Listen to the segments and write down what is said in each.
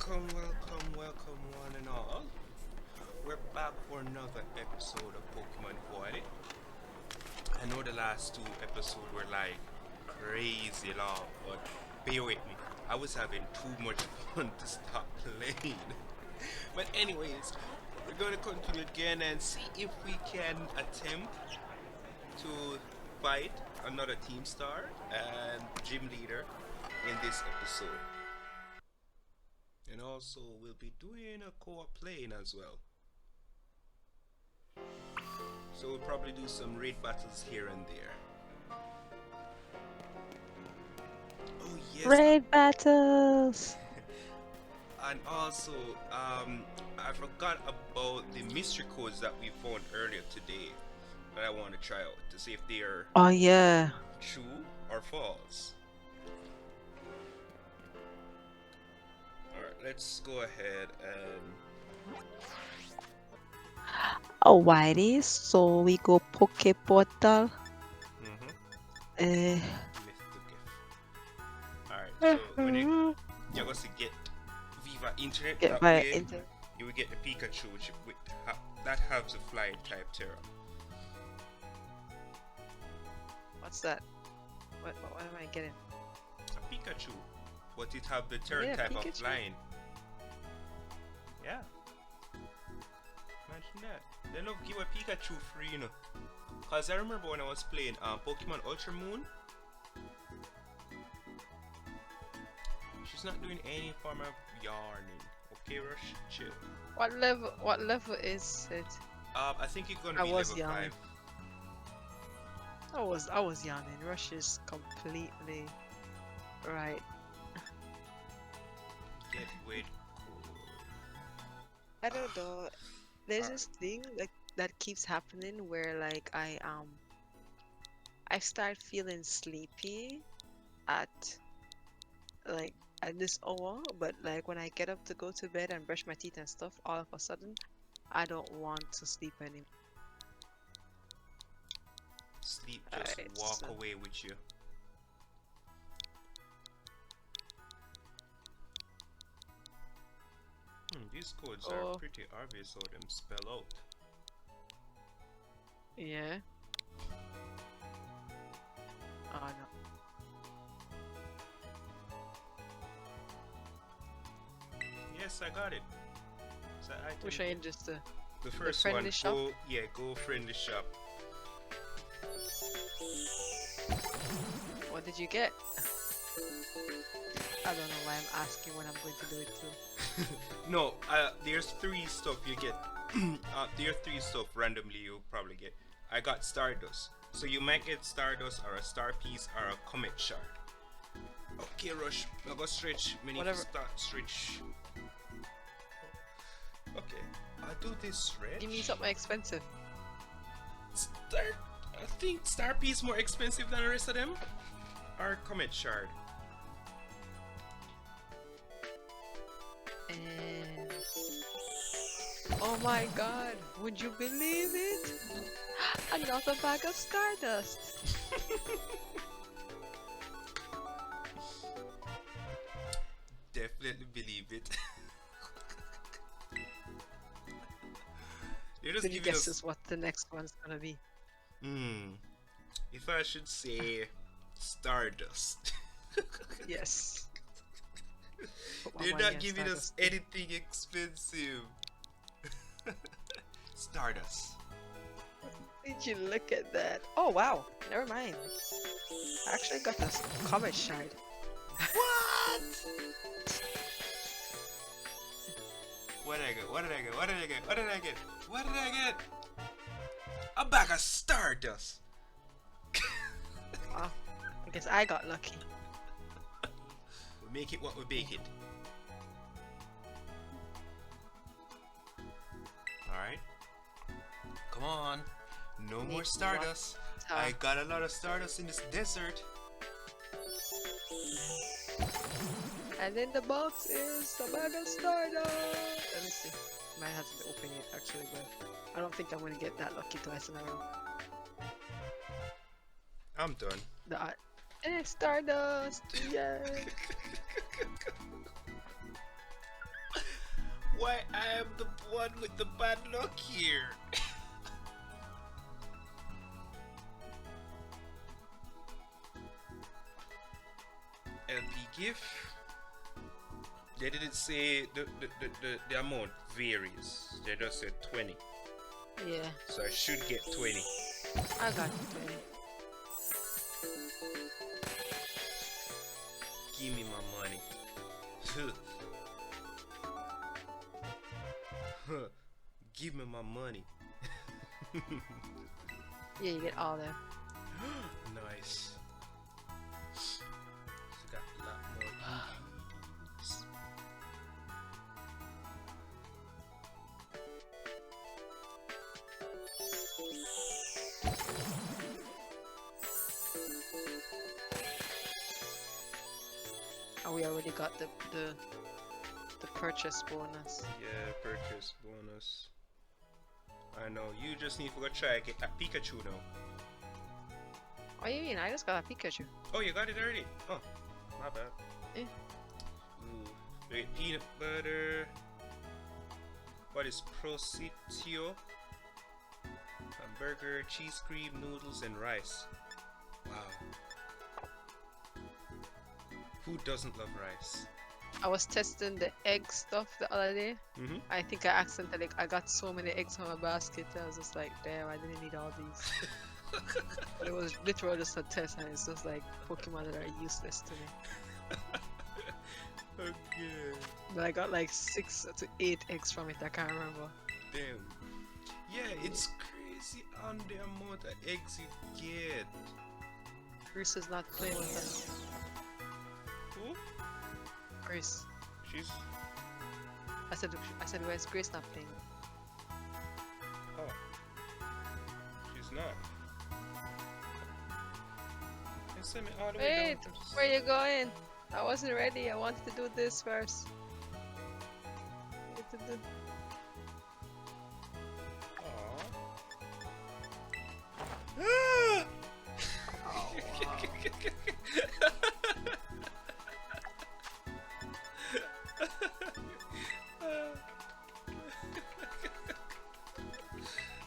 Welcome, one and all. We're back for another episode of Pokemon Voilet. I know the last two episodes were like crazy long, but bear with me. I was having too much fun to stop playing. But anyways, we're going to continue again and see if we can attempt to fight another team star and gym leader in this episode. And also, we'll be doing a co-op playing as well. So we'll probably do some raid battles here and there. Oh yes, Raid battles. and also, I forgot about the mystery codes that we found earlier today that I want to try out to see if they are Oh yeah. true or false. Alright, let's go ahead and Oh Whitey. So we go Poke Portal. Uh, Alright, so when you're going to get Viva Internet, get that via way internet. you will get the Pikachu which that has a flying type Terra. What's that? What am I getting? A Pikachu, but it have the Terra Yeah, type of Pikachu. flying. Yeah. Imagine that. They don't give a Pikachu free, you know. Cause I remember when I was playing Pokemon Ultra Moon. She's not doing any form of yarning. Okay, Rush, chill. What level is it? I think it's gonna I be was level yawning. 5. I was yawning. Rush is completely right. Get weight cool. I don't know. There's Alright. this thing like that keeps happening where like I start feeling sleepy at like at this hour, but like when I get up to go to bed and brush my teeth and stuff, all of a sudden I don't want to sleep anymore. Sleep just Alright, walk so away with you. These codes are oh pretty obvious how them spell out. yeah. Oh no. Yes, I got it. So I Wish I had just the the first friendly one, shop. go friendly shop. What did you get? I don't know why I'm asking when I'm going to do it too. No, there's three stuff you get. There are three stuff randomly you probably get. I got Stardust. So you might get Stardust or a Star Piece or a Comet Shard. Okay, Rush. Now go stretch. We need to Whatever. start stretch. Okay, I'll do this stretch. Give me something expensive. Star, I think Star Piece more expensive than the rest of them. Or Comet Shard. And oh my god, would you believe it? Another bag of Stardust. Definitely believe it. You're just Can you giving guess us. what the next one's gonna be? If I should say Stardust. Yes. Put my They're money not on giving us Stardust. anything expensive. Stardust. Did you look at that? Oh wow, never mind. I actually got this Comet Shard. What? What did I get? What did I get? What did I get? What did I get? What did I get? A bag of Stardust. Wow, I guess I got lucky. We make it what we bake it. Alright. Come on. No more Need Stardust. water. I got a lot of Stardust in this desert. And in the box is a bag of Stardust. Let me see. Might have to open it actually, but I don't think I'm gonna get that lucky twice in a row. I'm done. It's Stardust! Yay! why I am the one with the bad luck here. LP gift. They didn't say the amount varies. They just said 20. Yeah, So I should get 20. I got it. Give me my money. Give me my money. Yeah, you get all them. Nice. So got a lot more EVs. And we already got the purchase bonus. Yeah, purchase bonus. I know, you just need to go try and get that Pikachu now. What do you mean? I just got a Pikachu. Oh, you got it already? Oh, my bad. Yeah. Ooh, wait, peanut butter. What is prosciutto? Hamburger, cheese cream, noodles, and rice. Wow. Who doesn't love rice? I was testing the egg stuff the other day. Mm-hmm. I think I accidentally I got so many eggs from my basket. I was just like, damn, I didn't need all these. But it was literally just a test, and it's just like Pokemon that are useless to me. Okay. But I got like 6 to 8 eggs from it. I can't remember. Damn. Yeah, it's crazy on the amount of eggs you get. Chris is not playing with us. Who? Chris. She's. I said, where's Grace not playing? Oh. She's not. You sent me all the way Wait, down to... where you going? I wasn't ready. I wanted to do this first. Aw.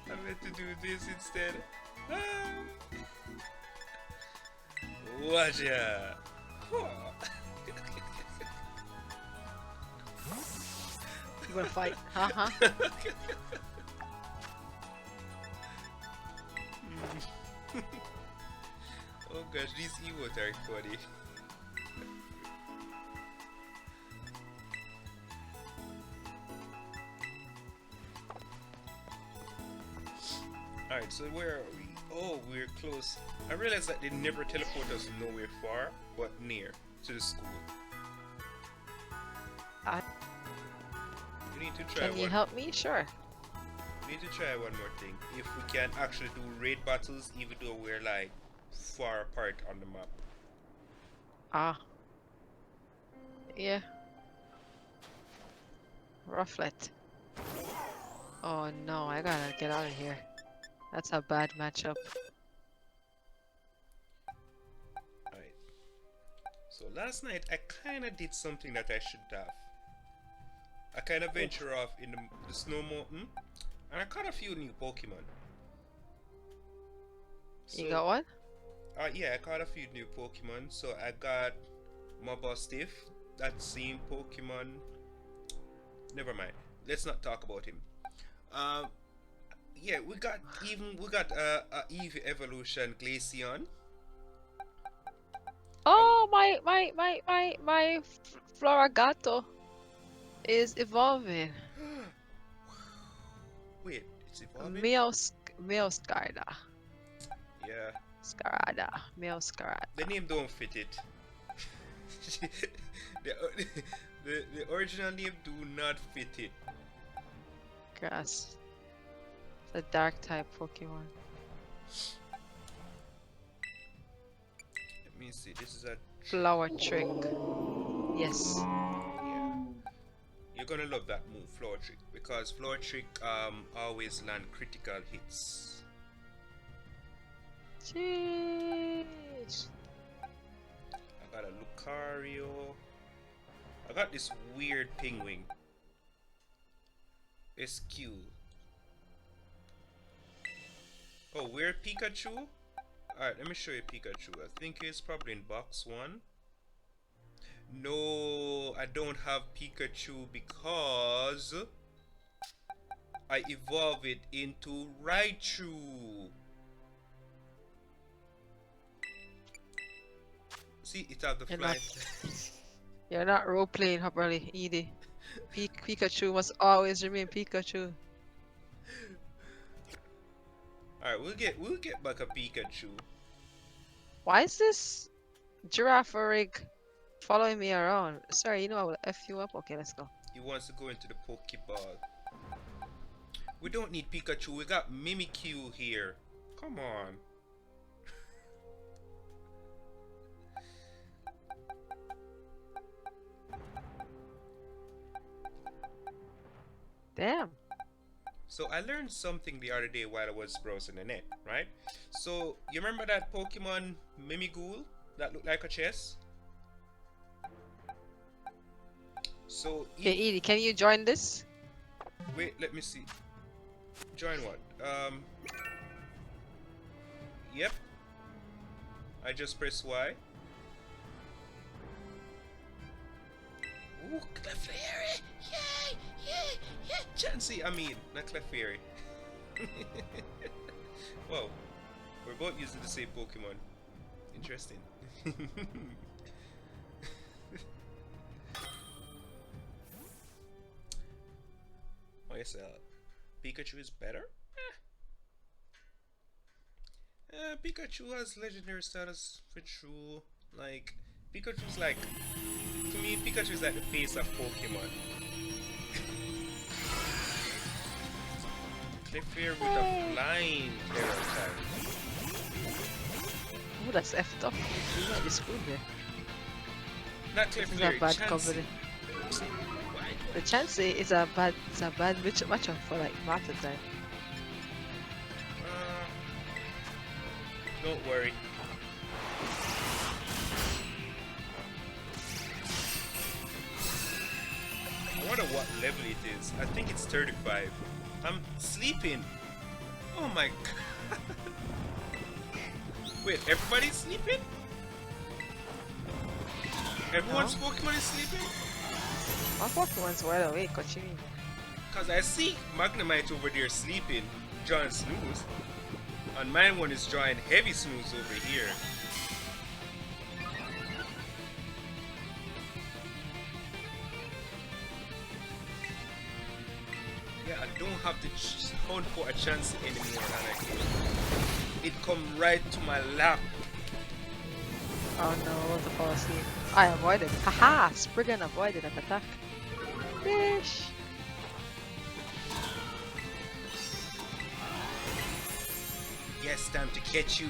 I meant to do this instead. Watch ya. You wanna fight? Haha. Oh gosh, these emotes are funny. Alright, so where are we? Oh, we're close. I realized that they never teleport us nowhere far, but near to the school. We need to try Can you help me? Sure. We need to try one more thing. If we can actually do raid battles, even though we're like far apart on the map. Ah. Yeah. Rufflet. Oh no, I gotta get out of here. That's a bad matchup. Alright. So last night I kinda did something that I shouldn't have. I kinda venture off in the snow mountain and I caught a few new Pokemon. You got what? Yeah, I caught a few new Pokemon. So I got Mobostiff, that same Pokemon. Never mind. Let's not talk about him. Yeah, we got Eevee Evolution Glaceon. Oh, my Floragato is evolving. Wait, it's evolving? Meowscarada. Yeah. Scarada. Meowscarada. The name don't fit it. the original name do not fit it. Grass. It's a dark type Pokemon. Let me see. This is a Flower Trick. Yes. yeah. You're gonna love that move, Floor Trick, because Floor Trick always land critical hits. Jeez. I got a Lucario. I got this weird Pingwing. SQ. Oh, where Pikachu? Alright, let me show you Pikachu. I think it's probably in box 1. No, I don't have Pikachu because I evolve it into Raichu. See, it have the You're fly. not you're not role playing properly, Edie. Pikachu must always remain Pikachu. Alright, we'll get back a Pikachu. Why is this giraffe rig following me around? Sorry, you know I will F you up. Okay, let's go. He wants to go into the Pokeball. We don't need Pikachu, we got Mimikyu here. Come on. Damn. So I learned something the other day while I was browsing the net, right? So you remember that Pokemon Mimighoul that looked like a chess? So Okay, Edie, can you join this? wait, let me see. Join what? Yep. I just press Y. Ooh, Clefairy! Yay! Yay! Yay! Chansey, I mean, not Clefairy. Wow, we're both using the same Pokemon. Interesting. Oh, yes, Pikachu is better? Pikachu has legendary status for true. Like, Pikachu's like, to me, Pikachu is like the face of Pokemon. Clefairy with a flying terror attack. Oh, that's effed up. You might be screwed there. Not This is a Clefairy, bad Chansey. company. Why? The Chansey is a bad matchup for like Marta time. Uh, don't worry. I wonder what level it is. I think it's 35. I'm sleeping. Oh my god. Wait, everybody's sleeping? Everyone's Pokemon is sleeping? My Pokemon's wide awake, what you mean? Cause I see Magnemite over there sleeping, drawing snooze. And mine one is drawing heavy snooze over here. Yeah, I don't have to hunt for a chance anymore, and it come right to my lap. Oh no, the fall asleep. I avoided. Haha! Spriggan avoided an attack. Fish! Yes, time to catch you.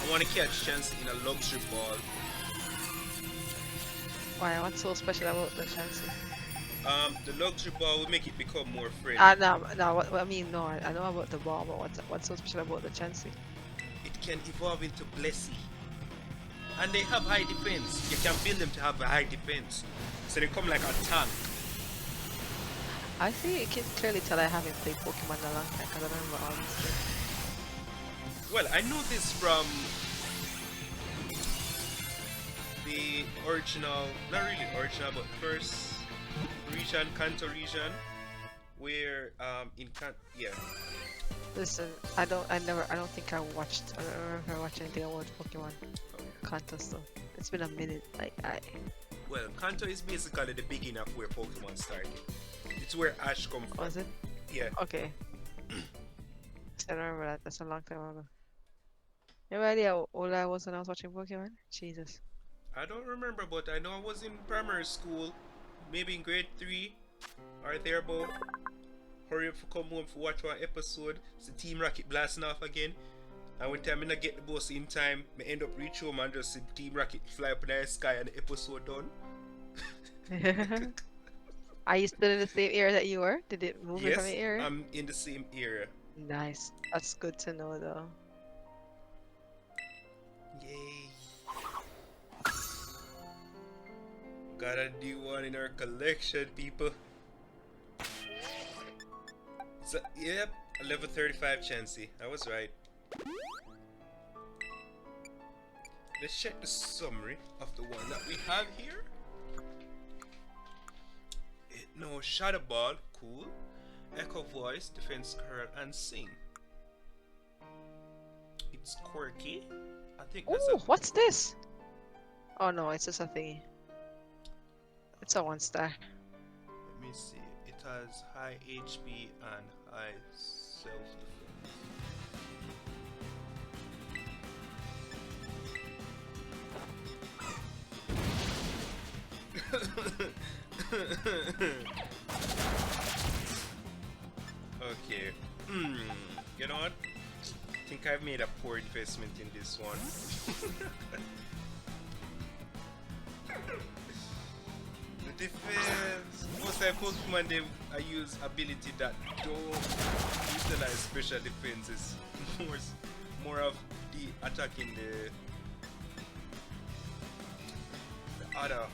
I want to catch chance in a luxury ball. Why, what's so special about the Chansey? The luxury ball will make it become more friendly. No, what I mean, no, I know about the ball, but what's so special about the Chansey? It can evolve into Blessy. And they have high defense. You can build them to have a high defense. So they come like a tank. I think you can clearly tell I haven't played Pokemon in a long time because I don't remember all these things. Well, I know this from the original, not really original, but first region, Kanto region, where yeah. Listen, I don't think I don't remember watching anything about Pokemon Kanto stuff. It's been a minute, Well, Kanto is basically the beginning of where Pokemon started. It's where Ash come from. was it? Yeah. Okay. I don't remember that, that's a long time ago. You have any idea how old I was when I was watching Pokemon? Jesus. I don't remember, but I know I was in primary school, maybe in grade 3 or thereabout. Hurry up for come home for watch one episode. It's the Team Rocket blasting off again. And when time I not get the bus in time, I end up reach home and just see Team Rocket fly up in the sky and the episode done. Are you still in the same area that you were? Did it move you from Yes, the area? I'm in the same area. Nice. That's good to know though. Yay. got a new one in our collection, people. So, yep, a level 35 Chansey. I was right. Let's check the summary of the one that we have here. No, Shadow Ball, cool. Echo Voice, Defense Curl, and Sing. It's quirky. I think that's Ooh, what's this? Oh no, it's just a thingy. It's a 1-star. Let me see. It has high HP and high self-defense. Okay. You know what? I think I've made a poor investment in this one. The defense. Most of Pokemon they I use ability that don't utilize special defenses. More of the attacking the other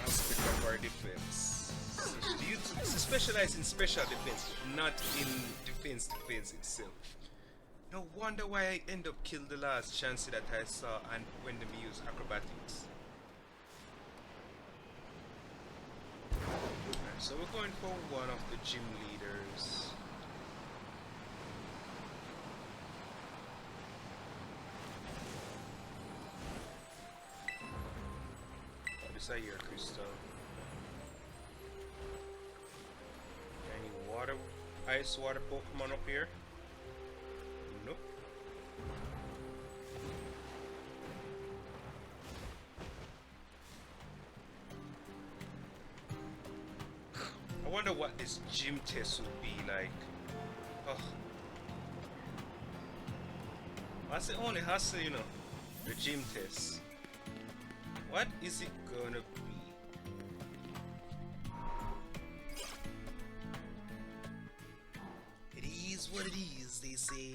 aspect of our defense. So you specialize in special defense, not in defense itself. No wonder why I end up killing the last chance that I saw and when they use acrobatics. Alright, so we're going for one of the gym leaders. Oh, this is a year crystal. Any water, ice water Pokemon up here? Nope. I wonder what this gym test would be like. Oh. That's the only hassle, you know. The gym test. What is it gonna be? It is what it is, they say.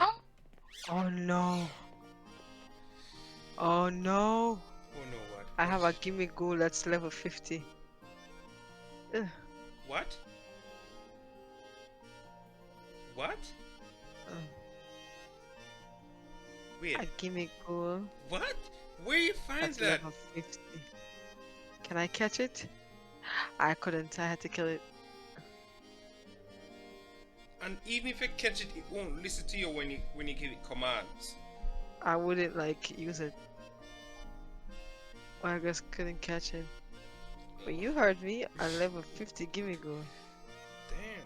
Oh no. Oh no. Oh no, what? I have a gimme goal that's level 50. Ugh. What? What? Wait, A gimme goal what? Where you find that's that? level 50. Can I catch it? I couldn't. I had to kill it. And even if you catch it, it won't listen to you when you give it commands. I wouldn't like use it. Well, I just couldn't catch it. But you heard me. A level 50 gimme goal. Damn.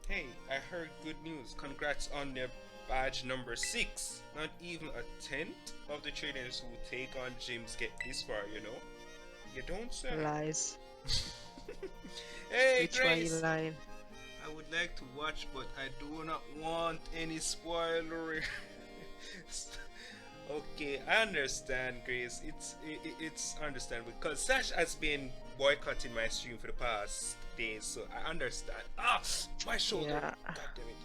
Hey, I heard good news. Congrats on their badge number 6. Not even a tenth of the trainers who take on gyms get this far, you know? You don't say. Lies. Hey, Which one you Grace! lying? I would like to watch, but I do not want any spoiler. Okay, I understand, Grace. It's understandable because Sash has been boycotting my stream for the past days, so I understand. Ah, my shoulder. Yeah. God damn it.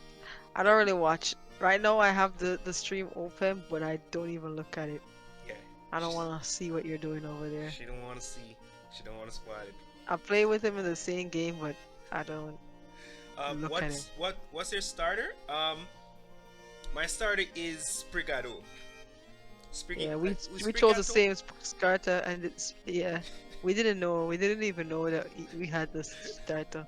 I don't really watch. Right now I have the stream open, but I don't even look at it. Yeah. I don't want to see what you're doing over there. She don't want to see. She don't want to spoil it. I play with him in the same game, but I don't look at him. What's your starter? My starter is Sprigado. Yeah, we chose the same starter, and it's we didn't know. We didn't even know that we had this starter.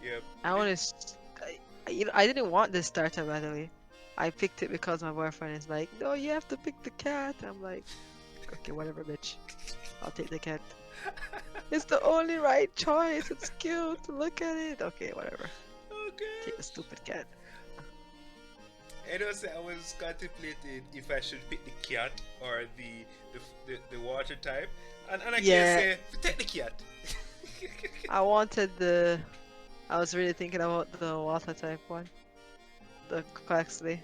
Yep. I didn't want this starter, by the way. I picked it because my boyfriend is like, no, you have to pick the cat. I'm like, okay, whatever, bitch. I'll take the cat. It's the only right choice. It's cute. Look at it. Okay, whatever. Okay. Take the stupid cat. I was contemplating if I should pick the cat or the water type, and I Yeah. can say take the cat. I was really thinking about the water type one. The Quaxley.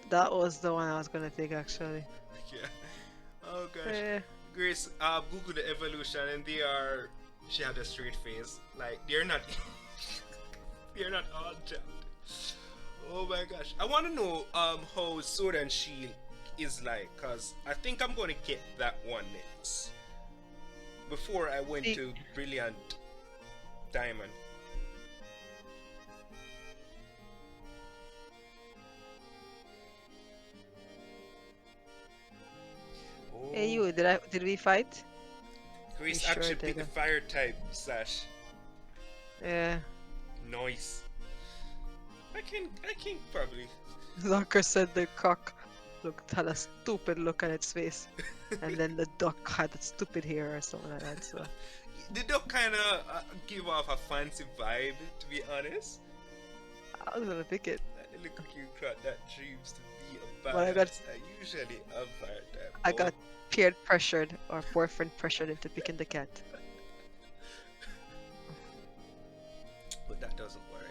That was the one I was gonna take actually. Yeah. Oh gosh. Eh, Grace, Google the evolution, and she had a straight face. Like they're not, they're not all jabbed. Oh my gosh. I want to know how Sword and Shield is like, cause I think I'm gonna get that one next before I went See, to Brilliant Diamond. hey Oh, you, did we fight? We Grace sure actually did. picked the fire type slash. Yeah. Nice. I can probably. Zucker said the cock had a stupid look on its face, and then the duck had a stupid hair or something like that. So They don't kind of give off a fancy vibe, to be honest. I was gonna pick it, Like the little cute cat that dreams to be a but badass. I usually a fire type. I Oh, got peer pressured or boyfriend pressured into picking the cat. but that doesn't work.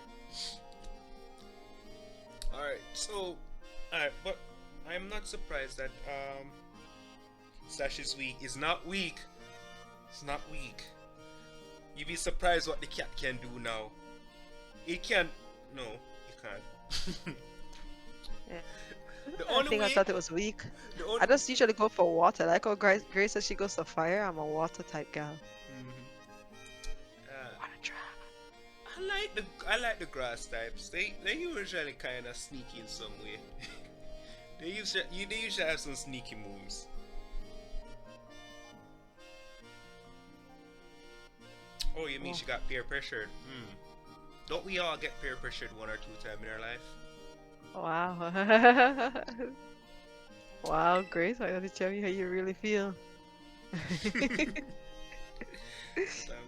Alright, so, alright, but I'm not surprised that Slash is weak. It's not weak. It's not weak. You'd be surprised what the cat can do now. It can. No, it can't. Yeah. the I only think I way. thought it was weak. The only. I just usually go for water. Like how Grace says she goes to fire. I'm a water type gal. Uh, Water trap. I like the grass types. They usually kind of sneaky in some way. they usually have some sneaky moves. Oh, you mean Oh, she got peer pressured? Hmm. Don't we all get peer pressured one or two times in our life? wow. Wow, Grace, I gotta tell you how you really feel. I'm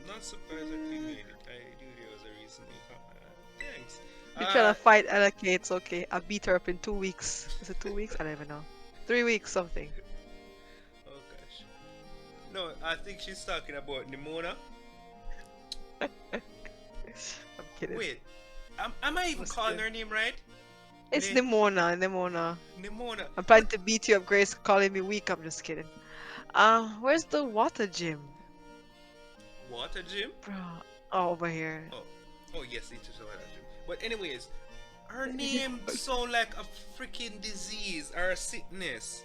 not surprised that you made it. I knew there was a reason you thanks. You're trying to fight Ella Kate, it's okay. I beat her up in 2 weeks. Is it 2 weeks? I don't even know. 3 weeks something. Oh gosh. No, I think she's talking about Nimona. I'm kidding. Wait, am I even What's calling the- her name right? It's Ne- Nimona. Nimona. I'm planning to beat you up, Grace, calling me weak. I'm just kidding. Where's the water gym? Water gym? Bro. Oh, over here. Oh, oh yes, it is a water gym. But anyways, her name sound like a freaking disease or a sickness.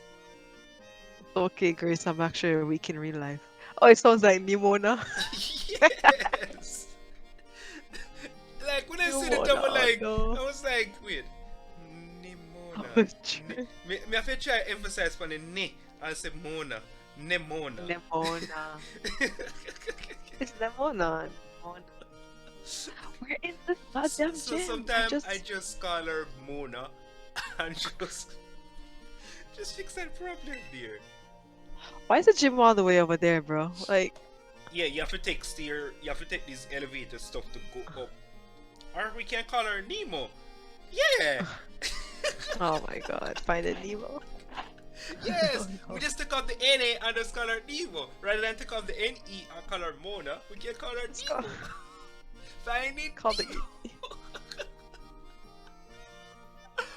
Okay, Grace, I'm actually weak in real life. Oh, it sounds like Nimona. Yes. Like when I said it, I was Nimona, like, no. I was like, wait, I Nimona. was trying- Me have to try emphasize on the ne and say Mona, Nemona. Nimona. It's Nimona. Nimona. Where is this goddamn So gym? sometimes I just call her Mona and just fix that problem there. Why is the gym all the way over there, bro? Like, Yeah, you have to take these elevator stuff to go up. Or we can call her Nemo. Yeah. oh my god, Finding Nemo. Yes, Oh, we just took out the NA and just call her Nemo. Rather than take out the NE and call her Mona, we can call her Let's Nemo. go. Finding Call the. Nemo.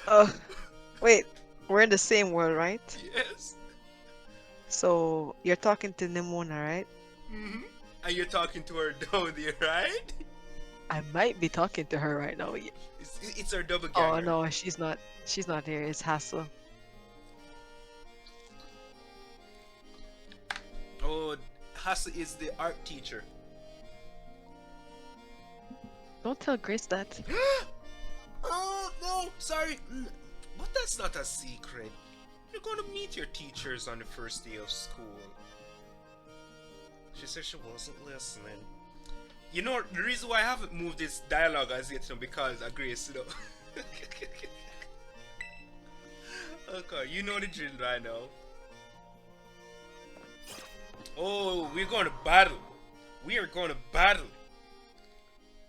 Oh, wait. We're in the same world, right? Yes. So you're talking to Nimona, right? And you're talking to her down there, right? I might be talking to her right now. It's her double Oh ganger. no, she's not. She's not here. It's Hassel. Oh, Hasa is the art teacher. Don't tell Grace that. Oh no, sorry. But that's not a secret. You're going to meet your teachers on the first day of school. She said she wasn't listening. You know, the reason why I haven't moved this dialogue as yet, because of Grace, you know. Okay, you know the drill right now. Oh, we're going to battle. We are going to battle.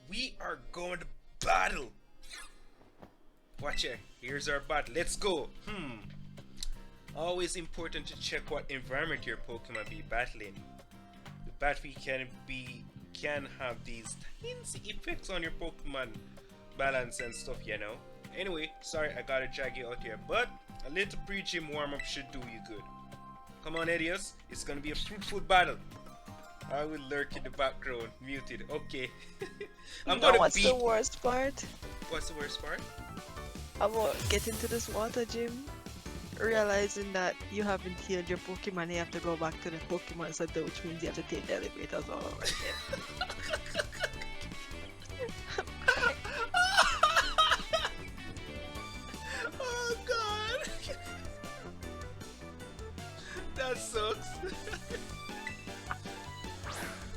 We are going to battle. Watch it. Here's our battle. Let's go. Always important to check what environment your Pokemon be battling. The battle can have these tiny effects on your Pokemon balance and stuff, you know. Anyway, sorry I gotta drag you out here, but a little pre-gym warm-up should do you good. Come on, Edios. It's gonna be a fruitful battle. I will lurk in the background, muted. Okay. I'm gonna what's beat. the worst part? What's the worst part? I won't get into this water gym. realizing that you haven't healed your Pokemon, you have to go back to the Pokemon Center, which means you have to take the elevators all over again. Oh god! That sucks.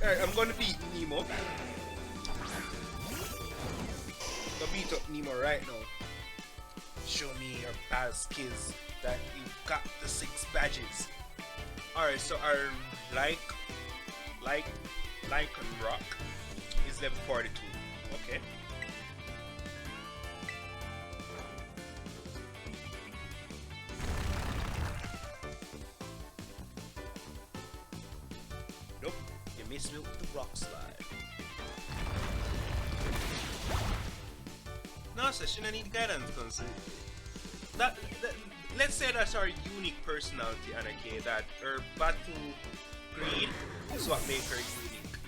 Alright, I'm gonna beat Nemo. Gonna beat up Nemo right now. Show me your past skills that you got the 6 badges. Alright, so our like and rock is level 42. Okay. Nope, you missed me with the rock slide. No, so she don't need guidance because that let's say that's our unique personality, Anarchy, that her battle greed is what makes her unique.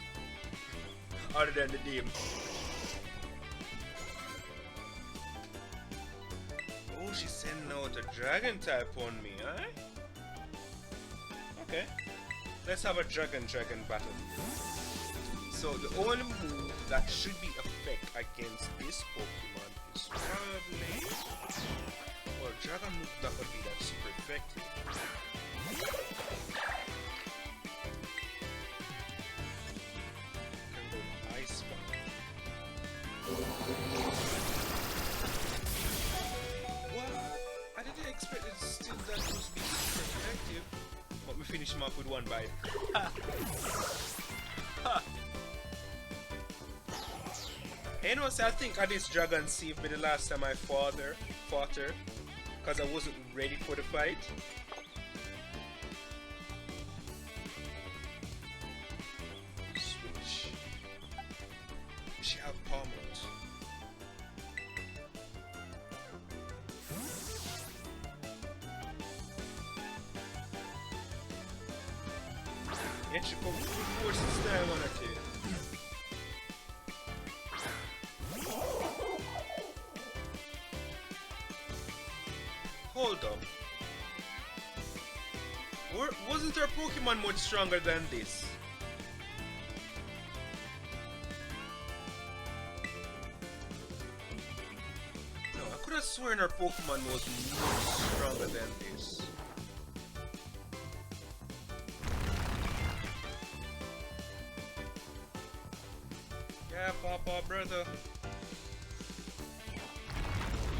Other than the name. Oh, she's sending out a dragon type on me, huh? Okay. Let's have a dragon battle. So the only move that should be effect against this Pokemon is probably, well, dragon move not gonna be that super effective. Can go ice one. What? I didn't expect it still that to be super effective. But we finish him up with one bite. Ha! Ha! You know, so I think this dragon saved me the last time I fought her, because I wasn't ready for the fight. Switch. She have palm out. Yeah, she come full force this time on her kid. Hold up. Wasn't our Pokemon much stronger than this? No, I could have sworn our Pokemon was much stronger than this. Yeah, Papa, brother.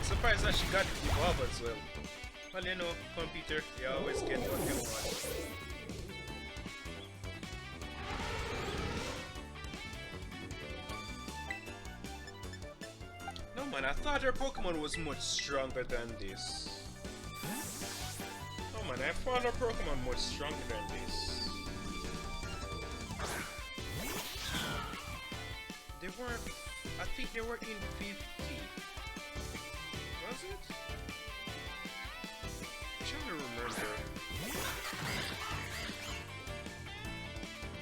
Surprised that she got the evolve as well. Well, you know, computer, you always get what you want. No man, I thought her Pokemon was much stronger than this. No man, I thought her Pokemon much stronger than this. They weren't, I think they were in 50. Was it? I'm trying to remember.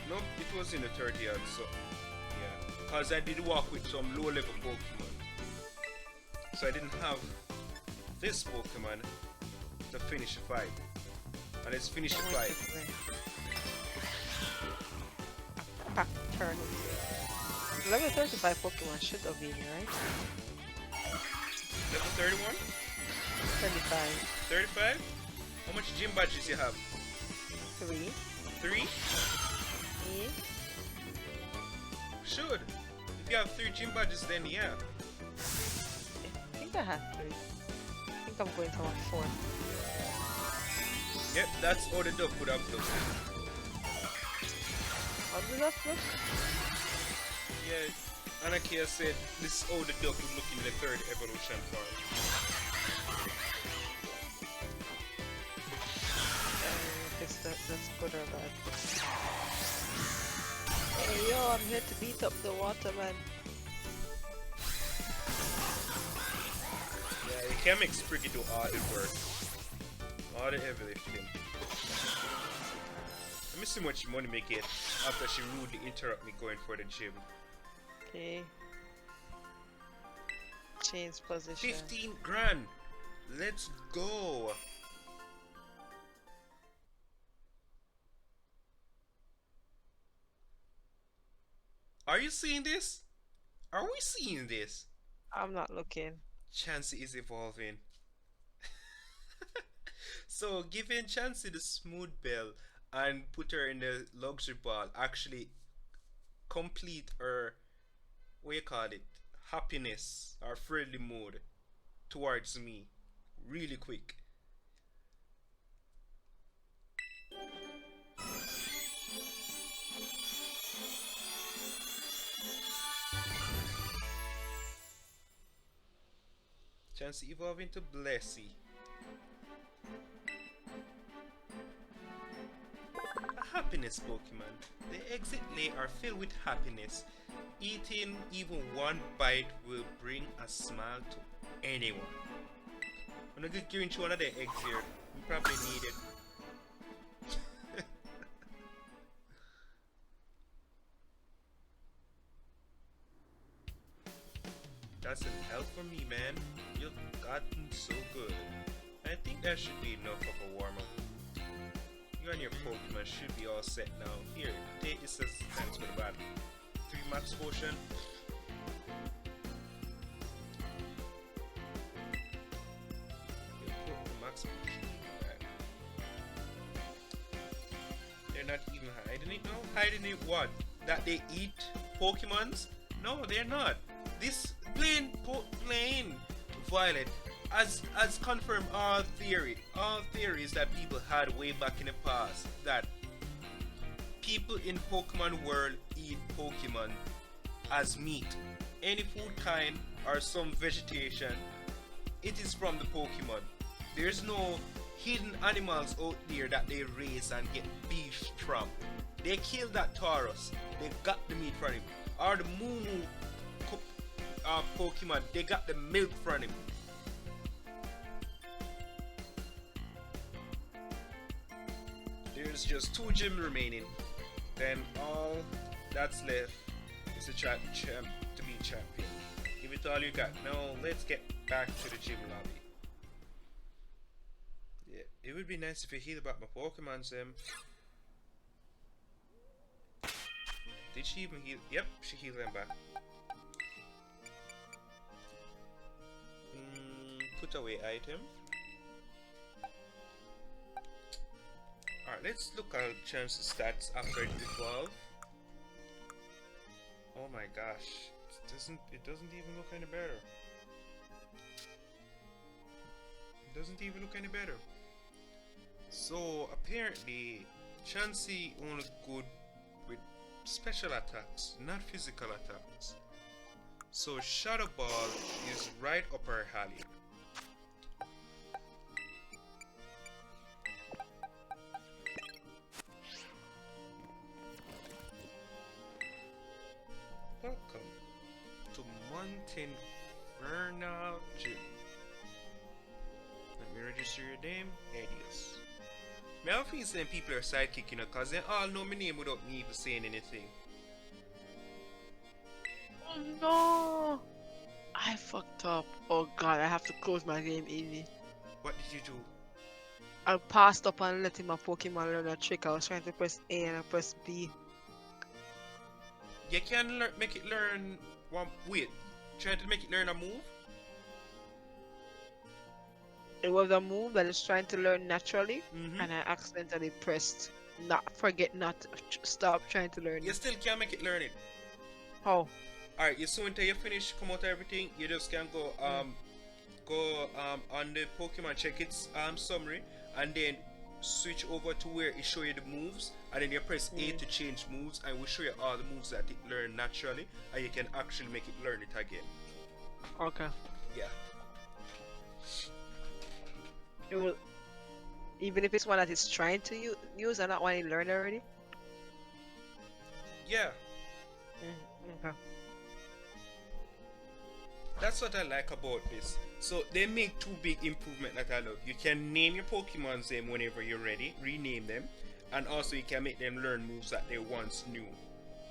Nope, it was in the 30 odd, so yeah. Cause I did walk with some low level Pokemon. So I didn't have this Pokemon to finish the fight. And let's finish the fight. Pack turn. Level 35 Pokemon should have been, right? Level 31? 35. 35? How much gym badges you have? 3. 3? Yeah. Should. If you have 3 gym badges, then yeah. I think I have 3. I think I'm going to have 4. Yep, that's all the duck would have looked. How does that look? Yeah, Anakia said this is all the duck would look in the 3rd evolution form. That's good or bad. Hey yo, I'm here to beat up the waterman. Yeah, you can make Spriggy do all the work. All the heavy lifting. Let me see how much money we get after she rudely interrupt me going for the gym. Okay. Change position. 15 grand! Let's go! Are you seeing this? Are we seeing this? I'm not looking. Chansey is evolving. So giving Chansey the smooth bell and put her in the luxury ball actually complete her, what you call it, happiness or friendly mood towards me really quick. Chansey evolve into Blessy, a happiness Pokemon. The exit lay are filled with happiness. Eating even one bite will bring a smile to anyone. I'm gonna give you one of the eggs here. You probably need it. That's an help for me, man. You've gotten so good. I think that should be enough of a warm up. You and your Pokemon should be all set now. Here, take this as thanks for the battle. 3 max potion. You put the max potion. Right. They're not even hiding it now. Hiding it what? That they eat Pokemons? No, they're not. This plain Violet has confirmed all theories that people had way back in the past, that people in Pokemon world eat Pokemon as meat. Any food kind or some vegetation, it is from the Pokemon. There's no hidden animals out there that they raise and get beef from. They killed that Taurus, they got the meat from him. Or the Moo Pokemon, they got the milk from him. There's just 2 gyms remaining. Then all that's left is to be champion. Give it all you got. Now let's get back to the gym lobby. Yeah, it would be nice if you heal about my Pokemon, Sim. Did she even heal? Yep, she healed them back. Put away item. Alright, let's look at Chance's stats after it evolved. Oh my gosh. It doesn't even look any better. It doesn't even look any better. So apparently Chansey only good with special attacks, not physical attacks. So Shadow Ball is right up her alley. Welcome to Mountain Vernal Gym. Let me register your name, Adios. Me have been saying people are sidekick, you know, cause they all know my name without me even saying anything. Oh no! I fucked up. Oh god, I have to close my game easy. What did you do? I passed up and letting my Pokemon learn a trick. I was trying to press A and I pressed B. You can make it learn one. Wait, trying to make it learn a move? It was a move that it's trying to learn naturally, Mm-hmm. and I accidentally pressed stop trying to learn You it. still can't make it learn it. How? Alright, you soon until you finish, come out of everything, you just can go on the Pokemon, check its summary, and then switch over to where it show you the moves, and then you press A to change moves, and we'll show you all the moves that it learned naturally, and you can actually make it learn it again. Okay. Yeah. It will, even if it's one that it's trying to use and not one it learned already. Yeah. Okay. That's what I like about this. So they make 2 big improvements that I love. You can name your Pokemon's name whenever you're ready, rename them, and also you can make them learn moves that they once knew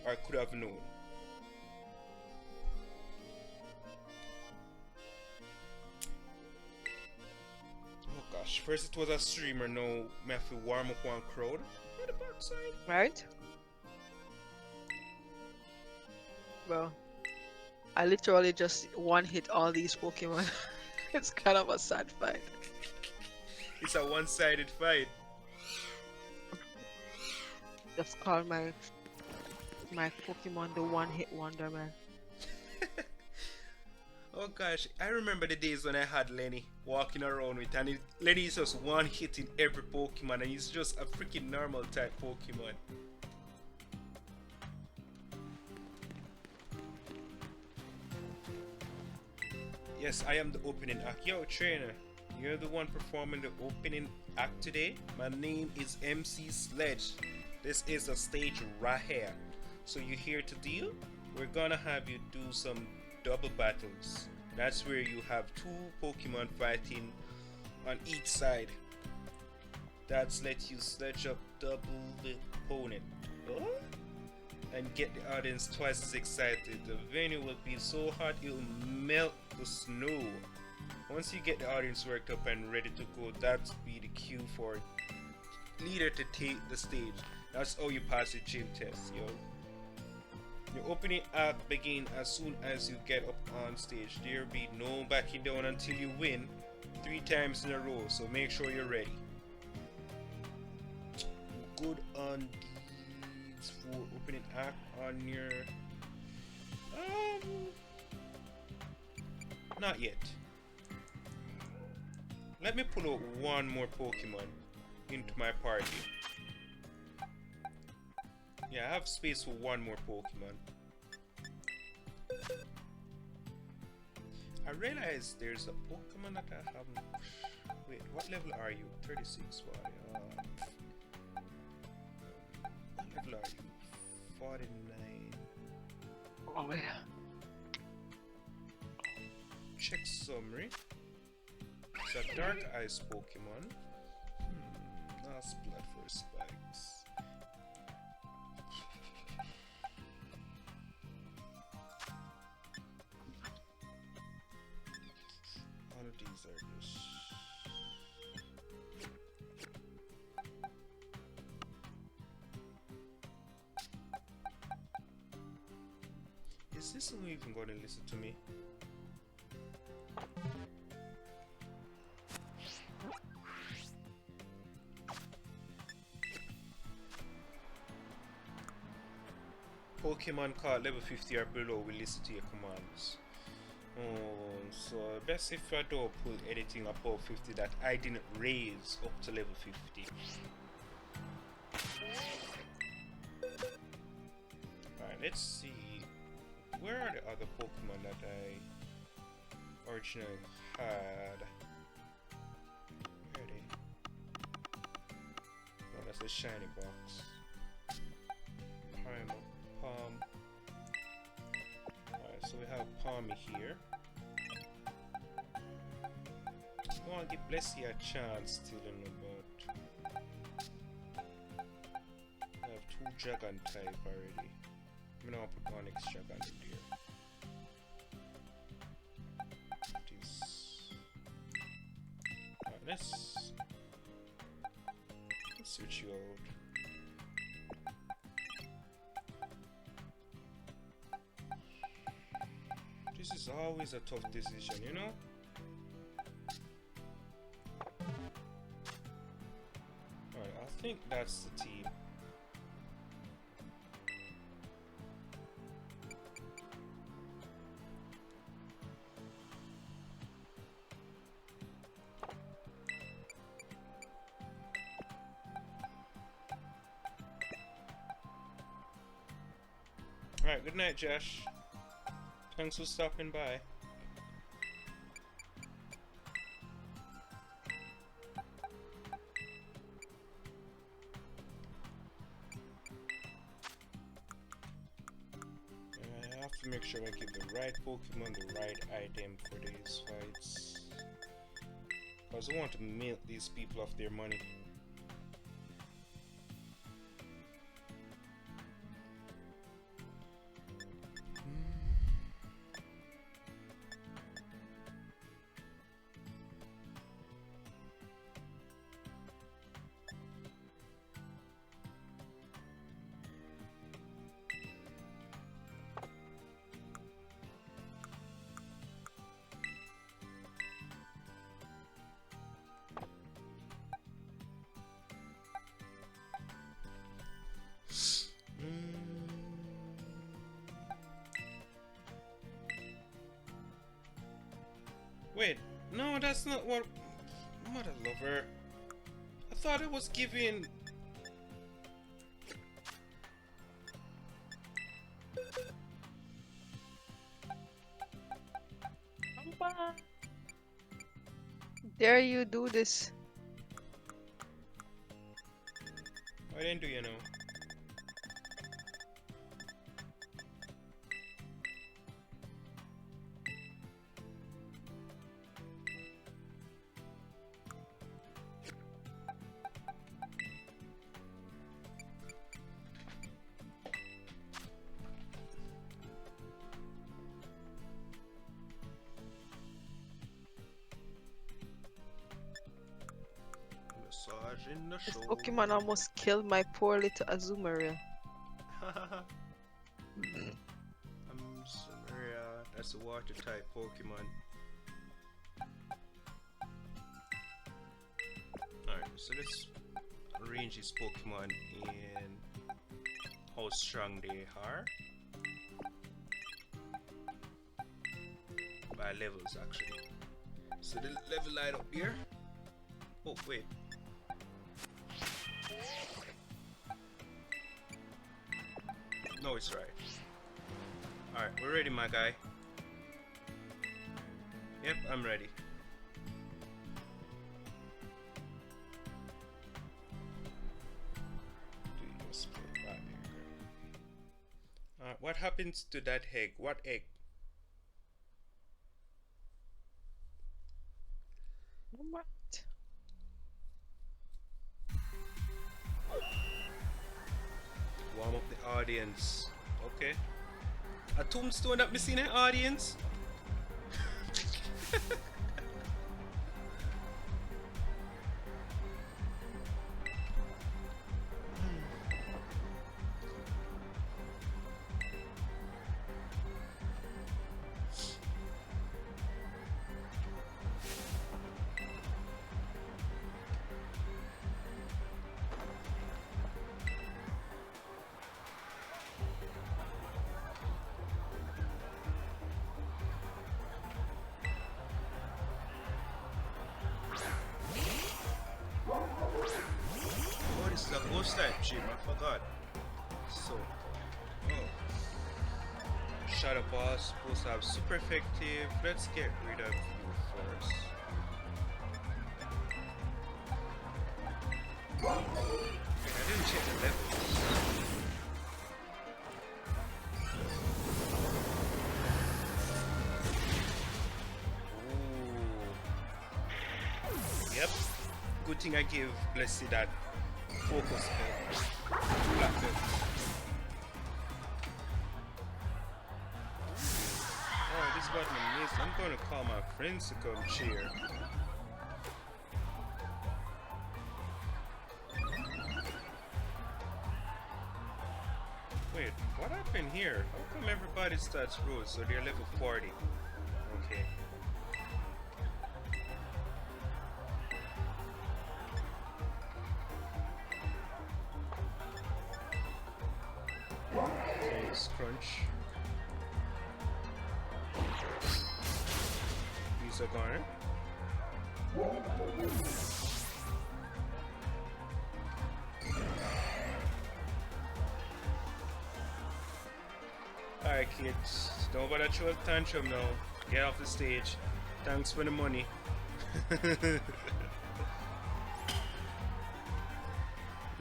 or could have known. Oh gosh, first it was a streamer, now I have to warm up one crowd. On the backside. Right? Bro, I literally just one hit all these Pokemon. It's kind of a sad fight. It's a one-sided fight. Just call my Pokemon the one hit wonder, man. Oh gosh, I remember the days when I had Lenny walking around with, and Lenny is just one hitting every Pokemon, and he's just a freaking normal type Pokemon. Yes, I am the opening act. Yo, trainer, you're the one performing the opening act today. My name is MC Sledge. This is a stage right here. So you here to deal? We're gonna have you do some double battles. That's where you have two Pokemon fighting on each side. That's let you sledge up double the opponent. Oh? And get the audience twice as excited. The venue will be so hot it'll melt the snow. Once you get the audience worked up and ready to go, that's be the cue for leader to take the stage. That's how you pass the gym test, yo. Your opening act begin as soon as you get up on stage. There'll be no backing down until you win 3 times in a row, so make sure you're ready. Good on deeds for opening act on your not yet. Let me pull out one more Pokemon into my party. Yeah, I have space for one more Pokemon. I realize there's a Pokemon that I haven't. Wait, what level are you? 36. What level are you? 49. Oh yeah. Check summary. It's a Dark Ice Pokemon. Nice blood for spikes. All of these are just. Is this one even going to listen to me? Pokemon caught level 50 or below will listen to your commands. So best if I don't pull anything above 50 that I didn't raise up to level 50. Alright, let's see. Where are the other Pokemon that I originally had? Where are they? Oh, that's a shiny box. Primal. Palm. Alright, so we have Palmy here. I want to give Blessy a chance still in about. I have 2 Dragon type already. I'm gonna put one extra Dragon in there. This. Alright, let's switch you out. This is always a tough decision, you know? Alright, I think that's the team. Alright, good night, Josh. Thanks for stopping by. I have to make sure I give the right Pokemon the right item for these fights. Because I want to milk these people off their money. Wait, no, that's not what. Mother lover. I thought it was giving. Dare you do this? Why didn't do you know? Massage in the This shoulder. Pokemon almost killed my poor little Azumarill. Samaria, that's a water type Pokemon. Alright, so let's arrange these Pokemon in how strong they are. By levels, actually. So the level light up here. Oh, wait. No, it's right. Alright, we're ready, my guy. Yep, I'm ready. Alright, what happens to that egg? What egg? What? Warm up the audience. Okay. A tombstone that missing an audience? Oh, this is a ghost type gym, I forgot. So, oh. Shadow Boss supposed to have super effective. Let's get rid of you first. Okay, I didn't check the levels. Ooh. Yep. Good thing I give Blessy that focus black belt. Oh, this got me amazing. I'm gonna call my friends to come cheer. Wait, what happened here? How come everybody starts road so they're level 40? Okay. Okay, crunch. These are gone. Alright kids, don't bother throw a tantrum now. Get off the stage. Thanks for the money.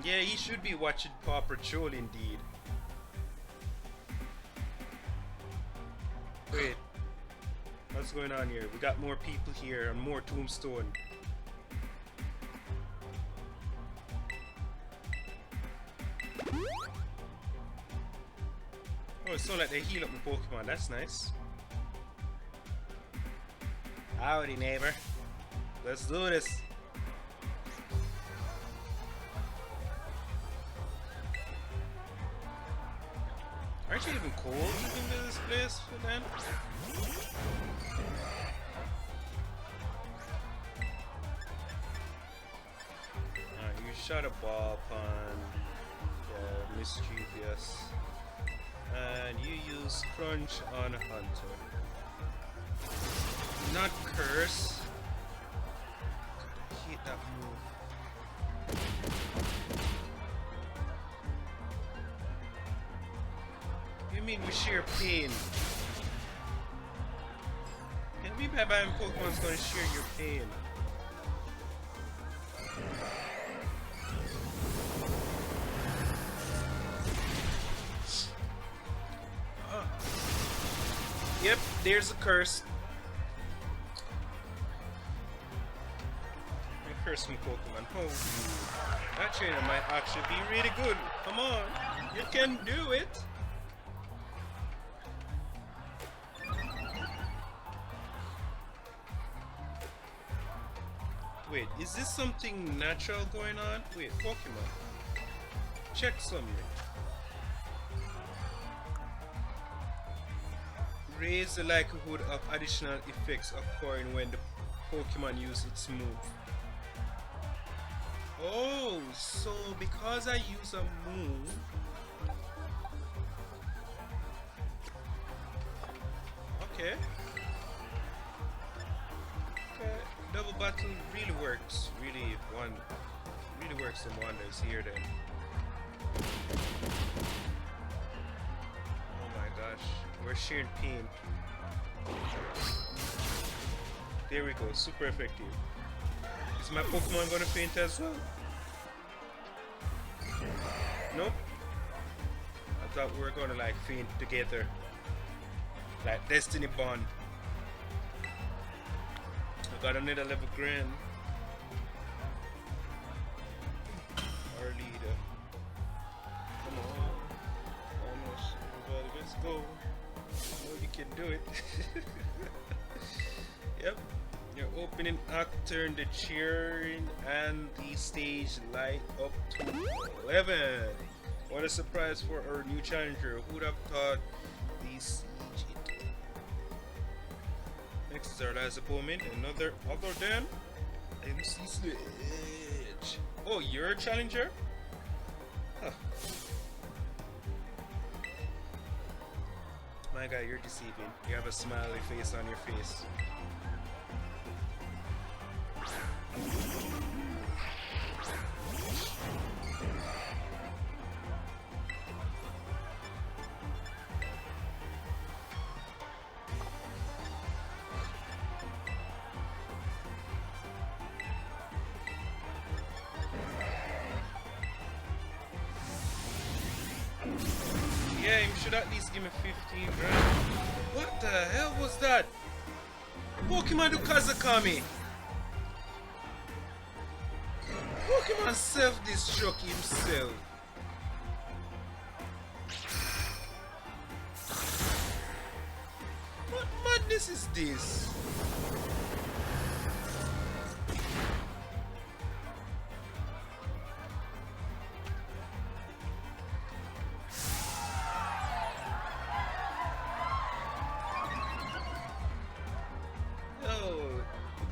Yeah, he should be watching Paw Patrol indeed. Wait, what's going on here? We got more people here and more tombstone. Oh, it's so like they heal up my Pokemon, that's nice. Howdy, neighbor. Let's do this. Aren't you even cold in this place then? You shot a ball upon the mischievous. And you use Crunch on Hunter. not curse. I hate that move. You mean we share pain? Can we by buying Pokemon's gonna share your pain? Yep, there's a curse. I curse me Pokemon. Oh, that trainer might actually be really good. Come on, you can do it. Wait, is this something natural going on? Wait, Pokemon. Check summary. Raise the likelihood of additional effects occurring when the Pokemon use its move. Oh, so because I use a move, okay. Okay, double battle really works. Really works in wonders here then. Oh my gosh, we're sharing pain. There we go, super effective. Is my Pokemon gonna faint as well? Nope. I thought we were gonna like faint together. Like Destiny Bond. I got another level grand. Our leader. Come on. Almost. Everybody, let's go. You know you can do it. Yep. Your opening act turned the cheering and the stage light up to 11. What a surprise for our new challenger. Who'd have thought the siege it? Next is our last opponent, another other than MC Sledge. Oh, you're a challenger? Huh. My guy, you're deceiving. You have a smiley face on your face. Yeah, you should at least give me 15 grand. What the hell was that? Pokemon do Kazakami. Pokemon self-destruct himself. What madness is this?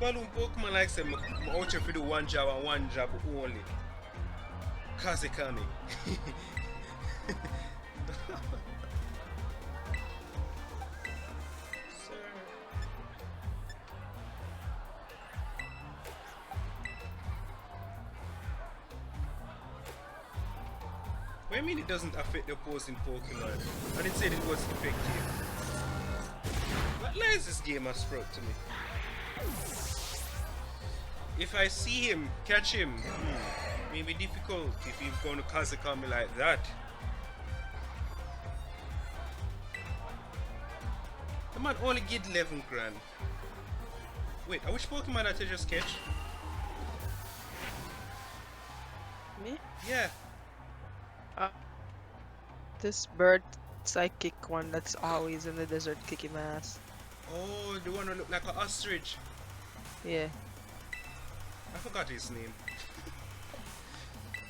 Balloon Pokemon like say I'm out here for do one job and one job only. Kazekami. Sir. What do you mean it doesn't affect the opposing Pokemon? I didn't say it was effective. What lies this game has brought to me? If I see him, catch him, may be difficult if he's going to Kazakami like that. The man only get 11 grand. Wait, which Pokemon did I just catch? Me? Yeah. This bird psychic one that's always in the desert kicking my ass. Oh, the one who look like an ostrich. Yeah. I forgot his name.